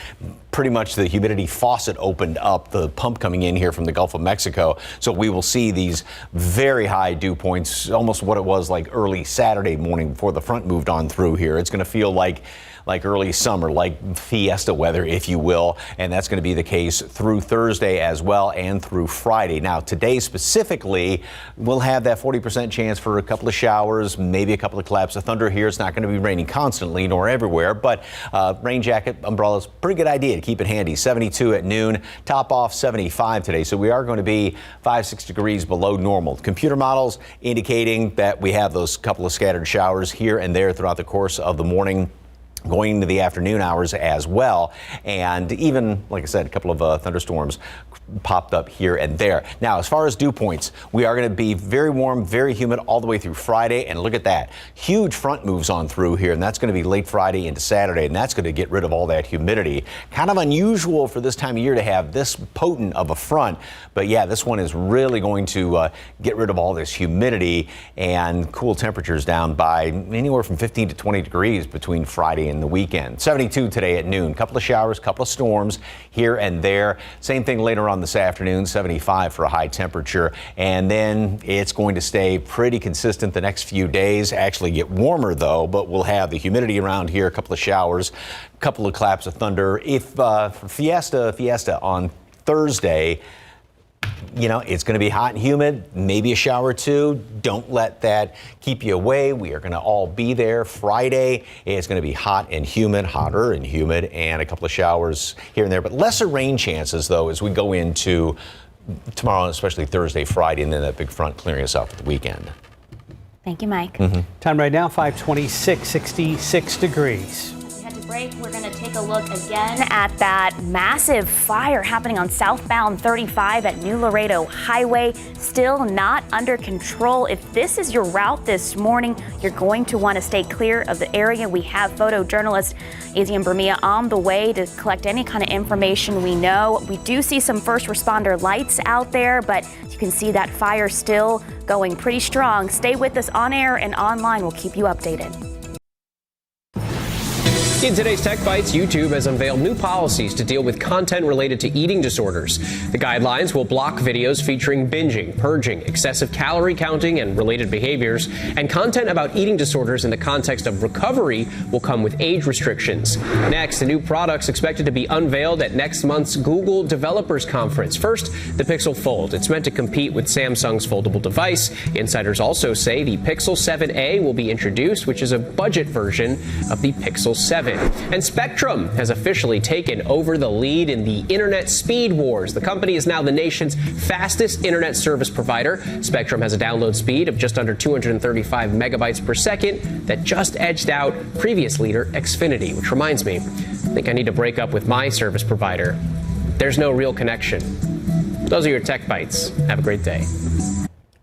pretty much the humidity faucet opened up, the pump coming in here from the Gulf of Mexico. So we will see these very high dew points, almost what it was like early Saturday morning before the front moved on through here. It's going to feel like early summer, like fiesta weather, if you will. And that's going to be the case through Thursday as well and through Friday. Now, today specifically, we'll have that 40% chance for a couple of showers, maybe a couple of claps of thunder here. It's not going to be raining constantly nor everywhere, but rain jacket, umbrellas, pretty good idea to keep it handy. 72 at noon, top off 75 today. So we are going to be 5, 6 degrees below normal. Computer models indicating that we have those couple of scattered showers here and there throughout the course of the morning. going into the afternoon hours as well. And even, like I said, a couple of thunderstorms popped up here and there. Now, as far as dew points, we are going to be very warm, very humid all the way through Friday. And look at that. Huge front moves on through here, and that's going to be late Friday into Saturday, and that's going to get rid of all that humidity. Kind of unusual for this time of year to have this potent of a front. But yeah, this one is really going to get rid of all this humidity and cool temperatures down by anywhere from 15 to 20 degrees between Friday and the weekend. 72 today at noon. Couple of showers, couple of storms here and there. Same thing later on this afternoon. 75 for a high temperature. And then it's going to stay pretty consistent the next few days. Actually get warmer though, but we'll have the humidity around here. A couple of showers, a couple of claps of thunder. If for Fiesta on Thursday, you know, it's going to be hot and humid, maybe a shower or two. Don't let that keep you away. We are going to all be there. Friday, it's going to be hot and humid, hotter and humid, and a couple of showers here and there. But lesser rain chances, though, as we go into tomorrow, especially Thursday, Friday, and then that big front clearing us out for the weekend. Thank you, Mike. Time right now, 5:26, 66 degrees. Break, we're going to take a look again at that massive fire happening on southbound 35 at New Laredo Highway. Still not under control. If this is your route this morning, you're going to want to stay clear of the area. We have photojournalist Aziam Bermia on the way to collect any kind of information we know. We do see some first responder lights out there, but you can see that fire still going pretty strong. Stay with us on air and online. We'll keep you updated. In today's Tech Bites, YouTube has unveiled new policies to deal with content related to eating disorders. The guidelines will block videos featuring binging, purging, excessive calorie counting, and related behaviors. And content about eating disorders in the context of recovery will come with age restrictions. Next, the new products expected to be unveiled at next month's Google Developers Conference. First, the Pixel Fold. It's meant to compete with Samsung's foldable device. Insiders also say the Pixel 7a will be introduced, which is a budget version of the Pixel 7. And Spectrum has officially taken over the lead in the internet speed wars. The company is now the nation's fastest internet service provider. Spectrum has a download speed of just under 235 megabytes per second that just edged out previous leader Xfinity, which reminds me, I think I need to break up with my service provider. There's no real connection. Those are your Tech Bites. Have a great day.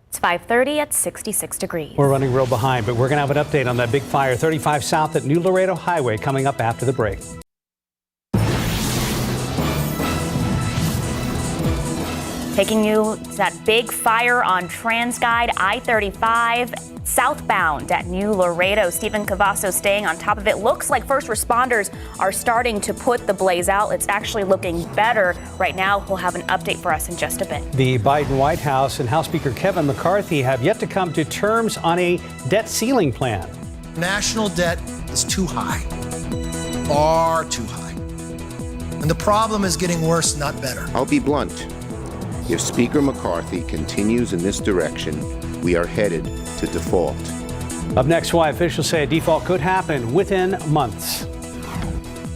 It's 5:30 at 66 degrees. We're running real behind, but we're going to have an update on that big fire 35 South at New Laredo Highway coming up after the break. Taking you to that big fire on TransGuide I-35 southbound at New Laredo. Stephen Cavasso staying on top of it. Looks like first responders are starting to put the blaze out. It's actually looking better right now. We'll have an update for us in just a bit. The Biden White House and House Speaker Kevin McCarthy have yet to come to terms on a debt ceiling plan. National debt is too high, far too high. And the problem is getting worse, not better. I'll be blunt. If Speaker McCarthy continues in this direction, we are headed to default. Up next, why officials say a default could happen within months.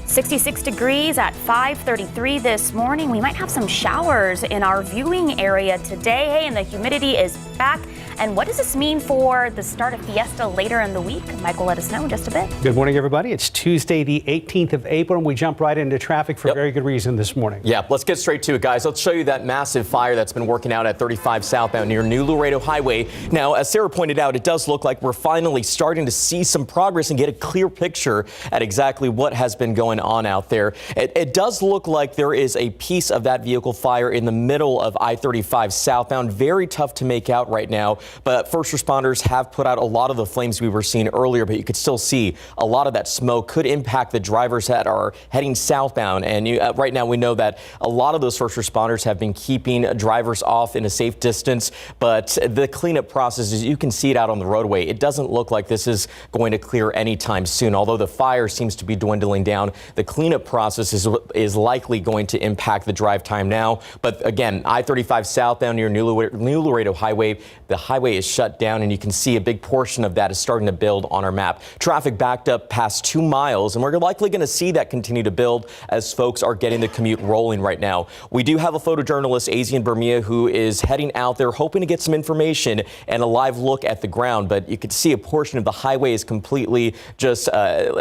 66 degrees at 5:33 this morning. We might have some showers in our viewing area today. Hey, and the humidity is back. And what does this mean for the start of Fiesta later in the week? Mike will let us know in just a bit. Good morning, everybody. It's Tuesday, the 18th of April, and we jump right into traffic for very good reason this morning. Yeah, let's get straight to it, guys. Let's show you that massive fire that's been working out at 35 southbound near New Laredo Highway. Now, as Sarah pointed out, it does look like we're finally starting to see some progress and get a clear picture at exactly what has been going on out there. It does look like there is a piece of that vehicle fire in the middle of I-35 southbound. Very tough to make out right now. But first responders have put out a lot of the flames we were seeing earlier, but you could still see a lot of that smoke could impact the drivers that are heading southbound. And right now we know that a lot of those first responders have been keeping drivers off in a safe distance. But the cleanup process, as you can see it out on the roadway, it doesn't look like this is going to clear anytime soon. Although the fire seems to be dwindling down, the cleanup process is likely going to impact the drive time now. But again, I-35 southbound near New Laredo Highway, the highway is shut down, and you can see a big portion of that is starting to build on our map. Traffic backed up past 2 miles, and we're likely going to see that continue to build as folks are getting the commute rolling right now. We do have a photojournalist, Asian Bermia, who is heading out there hoping to get some information and a live look at the ground, but you can see a portion of the highway is completely just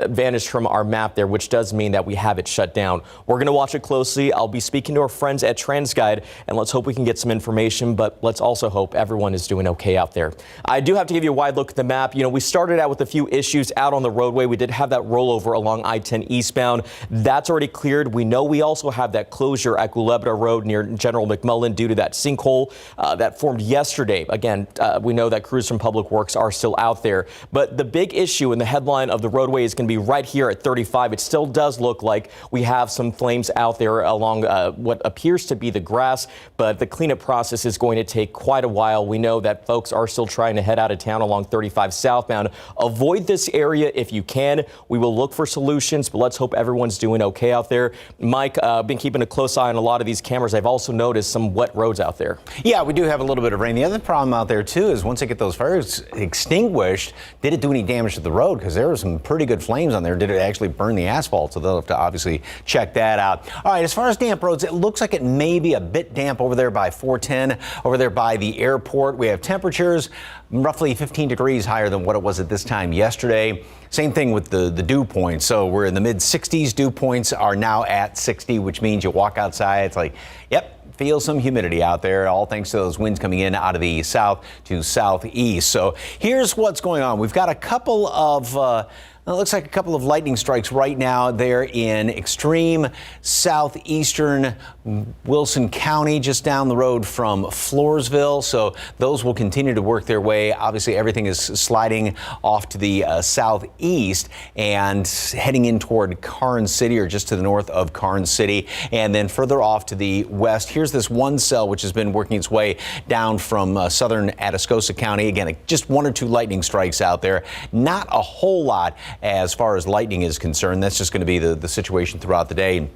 vanished from our map there, which does mean that we have it shut down. We're going to watch it closely. I'll be speaking to our friends at TransGuide, and let's hope we can get some information, but let's also hope everyone is doing okay out there. I do have to give you a wide look at the map. You know, we started out with a few issues out on the roadway. We did have that rollover along I-10 eastbound. That's already cleared. We know we also have that closure at Culebra Road near General McMullen due to that sinkhole that formed yesterday. Again, we know that crews from Public Works are still out there, but the big issue in the headline of the roadway is going to be right here at 35. It still does look like we have some flames out there along what appears to be the grass, but the cleanup process is going to take quite a while. We know that folks are still trying to head out of town along 35 southbound. Avoid this area if you can. We will look for solutions, but let's hope everyone's doing okay out there. Mike, been keeping a close eye on a lot of these cameras. I've also noticed some wet roads out there. Yeah, we do have a little bit of rain. The other problem out there, too, is once they get those fires extinguished, did it do any damage to the road? Because there were some pretty good flames on there. Did it actually burn the asphalt? So they'll have to obviously check that out. All right, as far as damp roads, it looks like it may be a bit damp over there by 410, over there by the airport. We have temperatures roughly 15 degrees higher than what it was at this time yesterday. Same thing with the dew points. So we're in the mid 60s. Dew points are now at 60, which means you walk outside. It's like, yep. Feel some humidity out there, all thanks to those winds coming in out of the south to southeast. So here's what's going on. We've got a couple of it looks like a couple of lightning strikes right now there in extreme southeastern Wilson County, just down the road from Floresville. So those will continue to work their way. Obviously, everything is sliding off to the southeast and heading in toward Karnes City, or just to the north of Karnes City. And then further off to the west, here's this one cell which has been working its way down from southern Atascosa County. Again, just 1 or 2 lightning strikes out there. Not a whole lot as far as lightning is concerned. That's just going to be the situation throughout the day.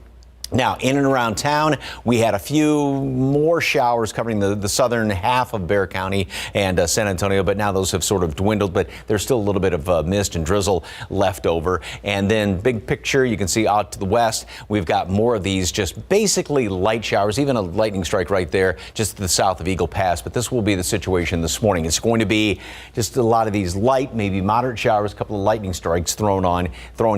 Now, in and around town, we had a few more showers covering the southern half of Bexar County and San Antonio, but now those have sort of dwindled, but there's still a little bit of mist and drizzle left over. And then big picture, you can see out to the west, we've got more of these just basically light showers, even a lightning strike right there just to the south of Eagle Pass. But this will be the situation this morning. It's going to be just a lot of these light, maybe moderate showers, a couple of lightning strikes thrown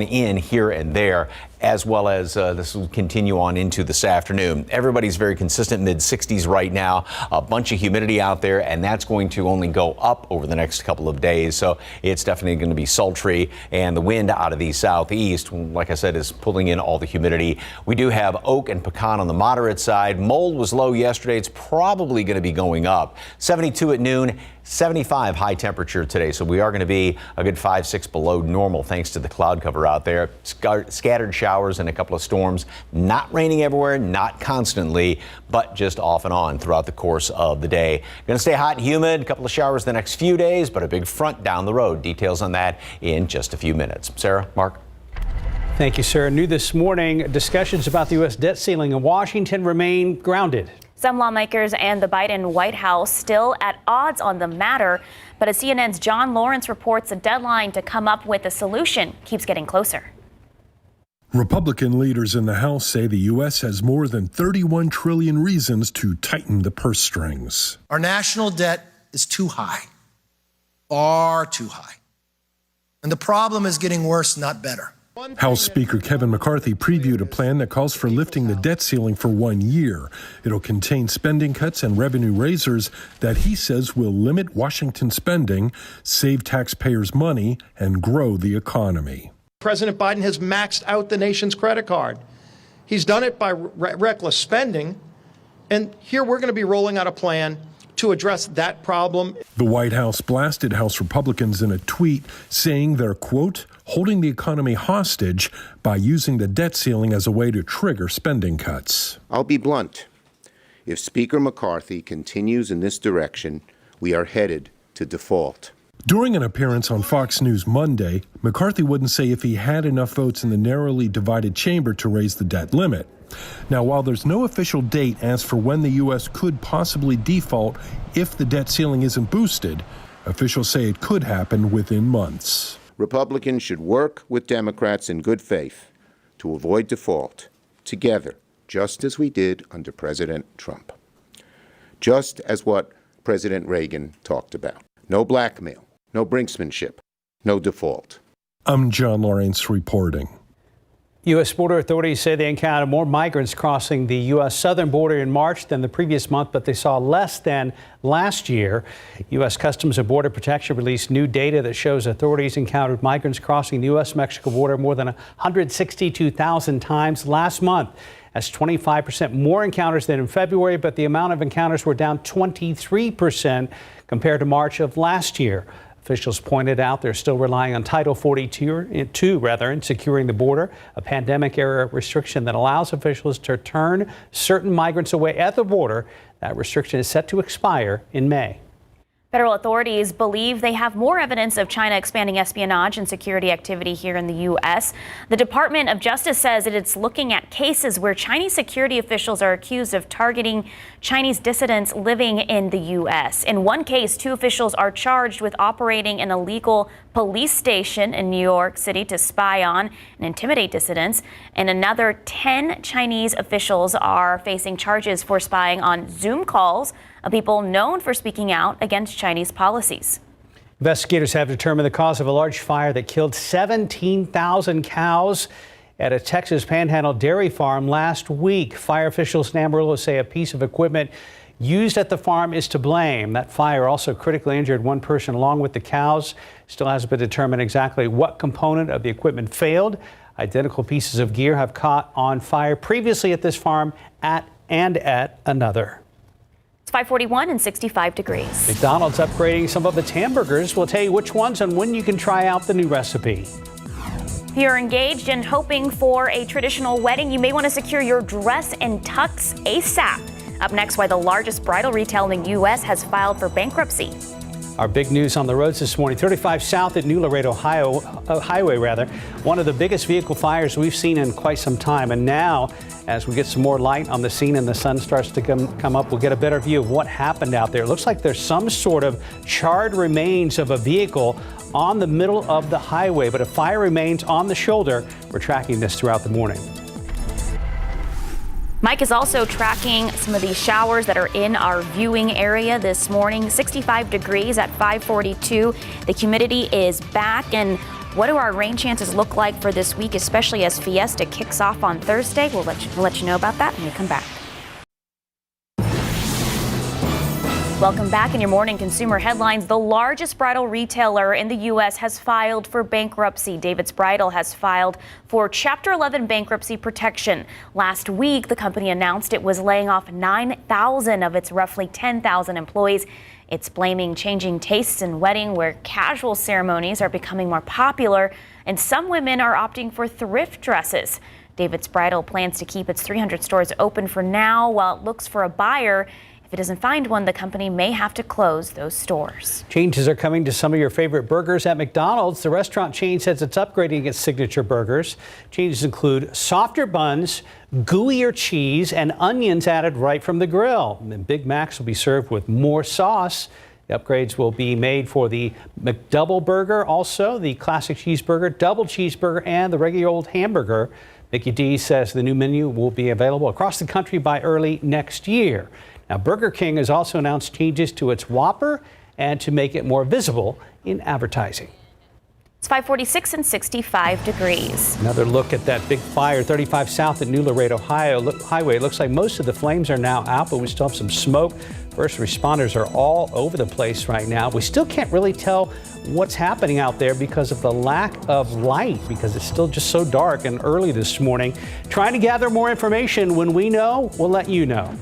in here and there, as well as this will continue on into this afternoon. Everybody's very consistent mid 60s right now, a bunch of humidity out there, and that's going to only go up over the next couple of days. So it's definitely going to be sultry, and the wind out of the southeast, like I said, is pulling in all the humidity. We do have oak and pecan on the moderate side. Mold was low yesterday. It's probably going to be going up. 72 at noon. 75 high temperature today, so we are going to be a good 5-6 below normal thanks to the cloud cover out there. Scattered showers and a couple of storms. Not raining everywhere, not constantly, but just off and on throughout the course of the day. Going to stay hot and humid, a couple of showers the next few days, but a big front down the road. Details on that in just a few minutes. Sarah, Mark. Thank you, sir. New this morning, discussions about the U.S. debt ceiling in Washington remain grounded. Some lawmakers and the Biden White House still at odds on the matter, but as CNN's John Lawrence reports, the deadline to come up with a solution keeps getting closer. Republican leaders in the House say the U.S. has more than 31 trillion reasons to tighten the purse strings. Our national debt is too high, far too high. And the problem is getting worse, not better. House Speaker Kevin McCarthy previewed a plan that calls for lifting the debt ceiling for 1 year. It'll contain spending cuts and revenue raisers that he says will limit Washington spending, save taxpayers money, and grow the economy. President Biden has maxed out the nation's credit card. He's done it by reckless spending. And here we're going to be rolling out a plan to address that problem. The White House blasted House Republicans in a tweet saying they're, quote, holding the economy hostage by using the debt ceiling as a way to trigger spending cuts. I'll be blunt. If Speaker McCarthy continues in this direction, we are headed to default. During an appearance on Fox News Monday, McCarthy wouldn't say if he had enough votes in the narrowly divided chamber to raise the debt limit. Now, while there's no official date as for when the U.S. could possibly default if the debt ceiling isn't boosted, officials say it could happen within months. Republicans should work with Democrats in good faith to avoid default together, just as we did under President Trump. Just as what President Reagan talked about. No blackmail, no brinksmanship, no default. I'm John Lawrence reporting. U.S. border authorities say they encountered more migrants crossing the U.S. southern border in March than the previous month, but they saw less than last year. U.S. Customs and Border Protection released new data that shows authorities encountered migrants crossing the U.S.-Mexico border more than 162,000 times last month. That's 25% more encounters than in February, but the amount of encounters were down 23% compared to March of last year. Officials pointed out they're still relying on Title 42 in securing the border, a pandemic-era restriction that allows officials to turn certain migrants away at the border. That restriction is set to expire in May. Federal authorities believe they have more evidence of China expanding espionage and security activity here in the U.S. The Department of Justice says that it's looking at cases where Chinese security officials are accused of targeting Chinese dissidents living in the U.S. In one case, 2 officials are charged with operating an illegal police station in New York City to spy on and intimidate dissidents. And another 10 Chinese officials are facing charges for spying on Zoom calls of people known for speaking out against Chinese policies. Investigators have determined the cause of a large fire that killed 17,000 cows at a Texas Panhandle dairy farm last week. Fire officials in Amarillo say a piece of equipment used at the farm is to blame. That fire also critically injured one person along with the cows. Still hasn't been determined exactly what component of the equipment failed. Identical pieces of gear have caught on fire previously at this farm and at another. It's 541 and 65 degrees. McDonald's upgrading some of its hamburgers. We'll tell you which ones and when you can try out the new recipe. If you're engaged and hoping for a traditional wedding, you may want to secure your dress and tux ASAP. Up next, why the largest bridal retailer in the U.S. has filed for bankruptcy. Our big news on the roads this morning, 35 south at New Laredo Highway, one of the biggest vehicle fires we've seen in quite some time. And now, as we get some more light on the scene and the sun starts to come up, we'll get a better view of what happened out there. It looks like there's some sort of charred remains of a vehicle on the middle of the highway, but a fire remains on the shoulder. We're tracking this throughout the morning. Mike is also tracking some of these showers that are in our viewing area this morning. 65 degrees at 542. The humidity is back. And what do our rain chances look like for this week, especially as Fiesta kicks off on Thursday? We'll let you know about that when we come back. Welcome back in your morning consumer headlines. The largest bridal retailer in the U.S. has filed for bankruptcy. David's Bridal has filed for Chapter 11 bankruptcy protection. Last week, the company announced it was laying off 9,000 of its roughly 10,000 employees. It's blaming changing tastes in wedding, where casual ceremonies are becoming more popular, and some women are opting for thrift dresses. David's Bridal plans to keep its 300 stores open for now while it looks for a buyer. If it doesn't find one, the company may have to close those stores. Changes are coming to some of your favorite burgers at McDonald's. The restaurant chain says it's upgrading its signature burgers. Changes include softer buns, gooier cheese, and onions added right from the grill. And Big Macs will be served with more sauce. The upgrades will be made for the McDouble burger, also the classic cheeseburger, double cheeseburger, and the regular old hamburger. Mickey D says the new menu will be available across the country by early next year. Now, Burger King has also announced changes to its Whopper and to make it more visible in advertising. It's 546 and 65 degrees. Another look at that big fire, 35 south at New Laredo Highway. It looks like most of the flames are now out, but we still have some smoke. First responders are all over the place right now. We still can't really tell what's happening out there because of the lack of light, because it's still just so dark and early this morning. Trying to gather more information. When we know, we'll let you know.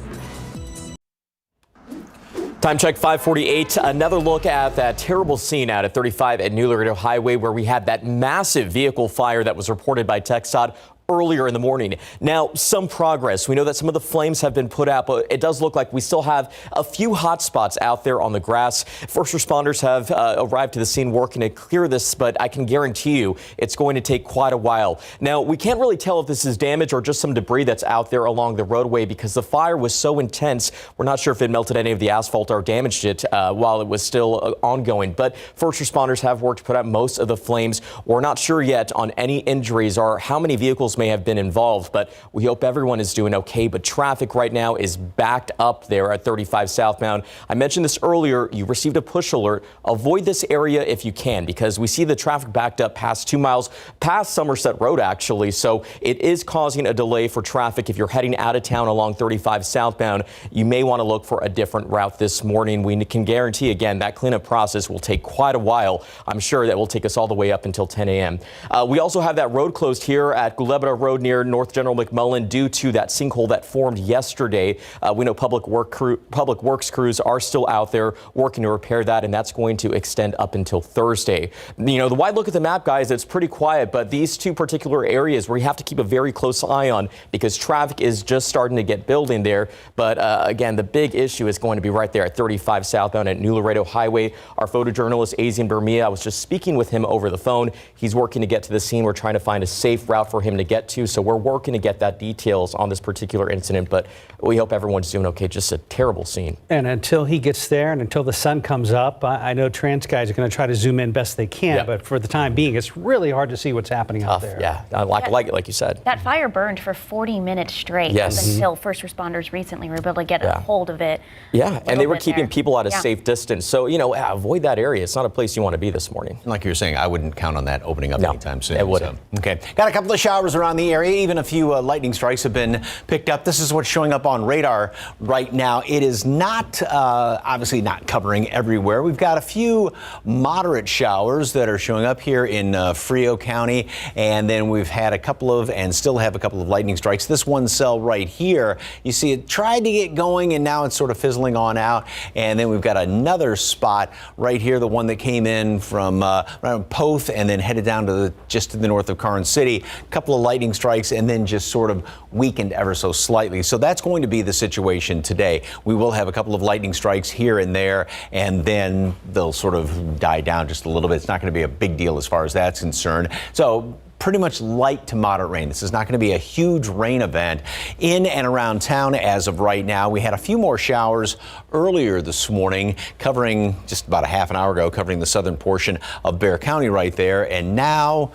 Time check 548. Another look at that terrible scene out at 35 at New Laredo Highway, where we had that massive vehicle fire that was reported by KSAT earlier in the morning. Now, some progress. We know that some of the flames have been put out, but it does look like we still have a few hot spots out there on the grass. First responders have arrived to the scene working to clear this, but I can guarantee you it's going to take quite a while. Now, we can't really tell if this is damage or just some debris that's out there along the roadway because the fire was so intense. We're not sure if it melted any of the asphalt or damaged it while it was still ongoing, but first responders have worked to put out most of the flames. We're not sure yet on any injuries or how many vehicles may have been involved, but we hope everyone is doing okay. But traffic right now is backed up there at 35 southbound. I mentioned this earlier. You received a push alert. Avoid this area if you can, because we see the traffic backed up past 2 miles past Somerset Road, actually. So it is causing a delay for traffic. If you're heading out of town along 35 southbound, you may want to look for a different route this morning. We can guarantee, again, that cleanup process will take quite a while. I'm sure that will take us all the way up until 10 a.m. We also have that road closed here at Gulebra Road near North General McMullen due to that sinkhole that formed yesterday. We know public works crews are still out there working to repair that, and that's going to extend up until Thursday. You know, the wide look at the map, guys, it's pretty quiet, but these two particular areas where you have to keep a very close eye on because traffic is just starting to get building there. But again, the big issue is going to be right there at 35 southbound at New Laredo Highway. Our photojournalist, Azian Bermia, I was just speaking with him over the phone. He's working to get to the scene. We're trying to find a safe route for him to get to. So we're working to get that details on this particular incident, but we hope everyone's doing okay. Just a terrible scene. And until he gets there and until the sun comes up, I know Trans guys are going to try to zoom in best they can, but for the time being, it's really hard to see what's happening out there. Yeah, like you said. That fire burned for 40 minutes straight up until first responders recently were able to get a hold of it. Yeah, and they were keeping people at a safe distance. So, you know, avoid that area. It's not a place you want to be this morning. Like you were saying, I wouldn't count on that opening up anytime soon. It wouldn't. So, okay. Got a couple of showers around the area. Even a few lightning strikes have been picked up. This is what's showing up on radar right now. It is not, obviously not covering everywhere. We've got a few moderate showers that are showing up here in Frio County. And then we've had a couple of, and still have a couple of lightning strikes. This one cell right here, you see it tried to get going and now it's sort of fizzling on out. And then we've got another spot right here, the one that came in from around Poth and then headed down to just to the north of Karnes City. A couple of lightning strikes and then just sort of weakened ever so slightly. So that's going to be the situation today. We will have a couple of lightning strikes here and there, and then they'll sort of die down just a little bit. It's not going to be a big deal as far as that's concerned. So pretty much light to moderate rain. This is not going to be a huge rain event in and around town as of right now. We had a few more showers earlier this morning, covering just about a half an hour ago, covering the southern portion of Bexar County right there. And now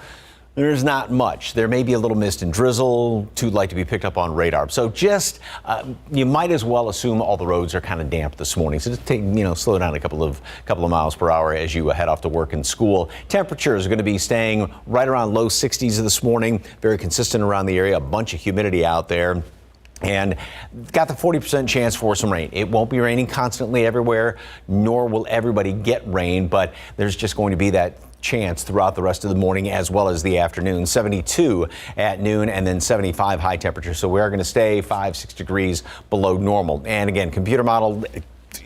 there's not much. There may be a little mist and drizzle, too light to be picked up on radar. So just, you might as well assume all the roads are kind of damp this morning. So just take, slow down a couple of miles per hour as you head off to work and school. Temperatures are going to be staying right around low 60s this morning. Very consistent around the area. A bunch of humidity out there. And got the 40% chance for some rain. It won't be raining constantly everywhere, nor will everybody get rain, but there's just going to be that chance throughout the rest of the morning as well as the afternoon. 72 at noon and then 75 high temperature. So we are going to stay 5-6 degrees below normal. And again, computer model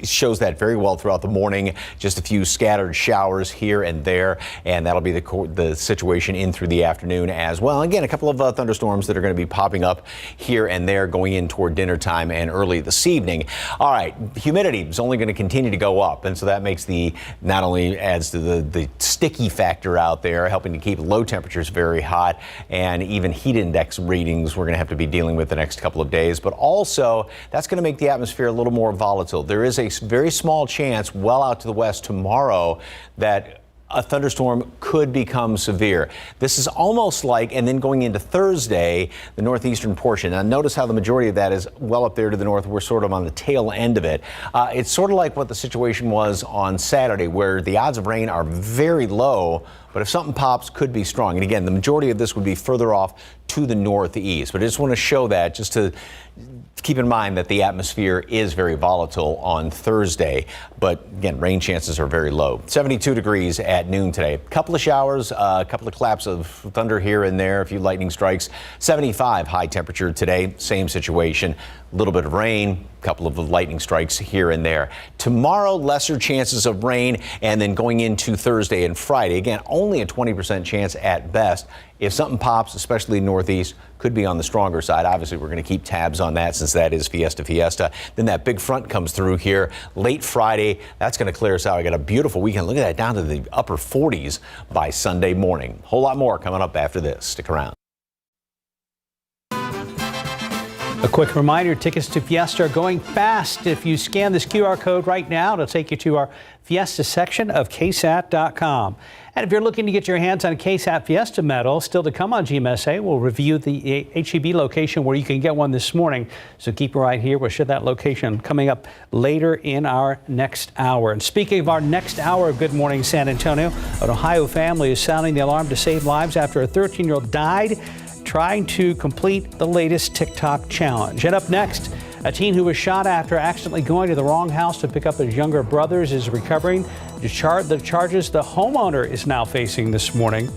shows that very well throughout the morning. Just a few scattered showers here and there, and that'll be the situation in through the afternoon as well. Again, a couple of thunderstorms that are going to be popping up here and there going in toward dinner time and early this evening. All right, humidity is only going to continue to go up, and so that makes not only adds to the sticky factor out there, helping to keep low temperatures very hot, and even heat index readings we're going to have to be dealing with the next couple of days, but also that's going to make the atmosphere a little more volatile. There is a very small chance well out to the west tomorrow that a thunderstorm could become severe. This is almost like, and then going into Thursday, the northeastern portion. Now notice how the majority of that is well up there to the north. We're sort of on the tail end of it. It's sort of like what the situation was on Saturday, where the odds of rain are very low, but if something pops, could be strong. And again, the majority of this would be further off to the northeast. But I just want to show that just to keep in mind that the atmosphere is very volatile on Thursday. But again, rain chances are very low. 72 degrees at noon today. A couple of showers, a couple of claps of thunder here and there, a few lightning strikes. 75 high temperature today. Same situation. A little bit of rain, couple of lightning strikes here and there. Tomorrow, lesser chances of rain, and then going into Thursday and Friday, again, only a 20% chance at best. If something pops, especially northeast, could be on the stronger side. Obviously, we're going to keep tabs on that since that is Fiesta. Then that big front comes through here late Friday. That's going to clear us out. We got a beautiful weekend. Look at that, down to the upper 40s by Sunday morning. Whole lot more coming up after this. Stick around. A quick reminder, tickets to Fiesta are going fast. If you scan this QR code right now, it'll take you to our Fiesta section of KSAT.com. And if you're looking to get your hands on a KSAT Fiesta medal, still to come on GMSA, we'll review the HEB location where you can get one this morning. So keep it right here. We'll share that location coming up later in our next hour. And speaking of our next hour of Good Morning San Antonio, an Ohio family is sounding the alarm to save lives after a 13-year-old died trying to complete the latest TikTok challenge. And up next, a teen who was shot after accidentally going to the wrong house to pick up his younger brothers is recovering. The charges the homeowner is now facing this morning.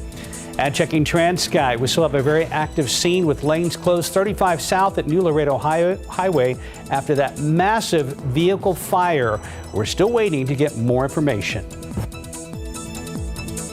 And checking TransSky, we still have a very active scene with lanes closed 35 south at New Laredo Highway after that massive vehicle fire. We're still waiting to get more information.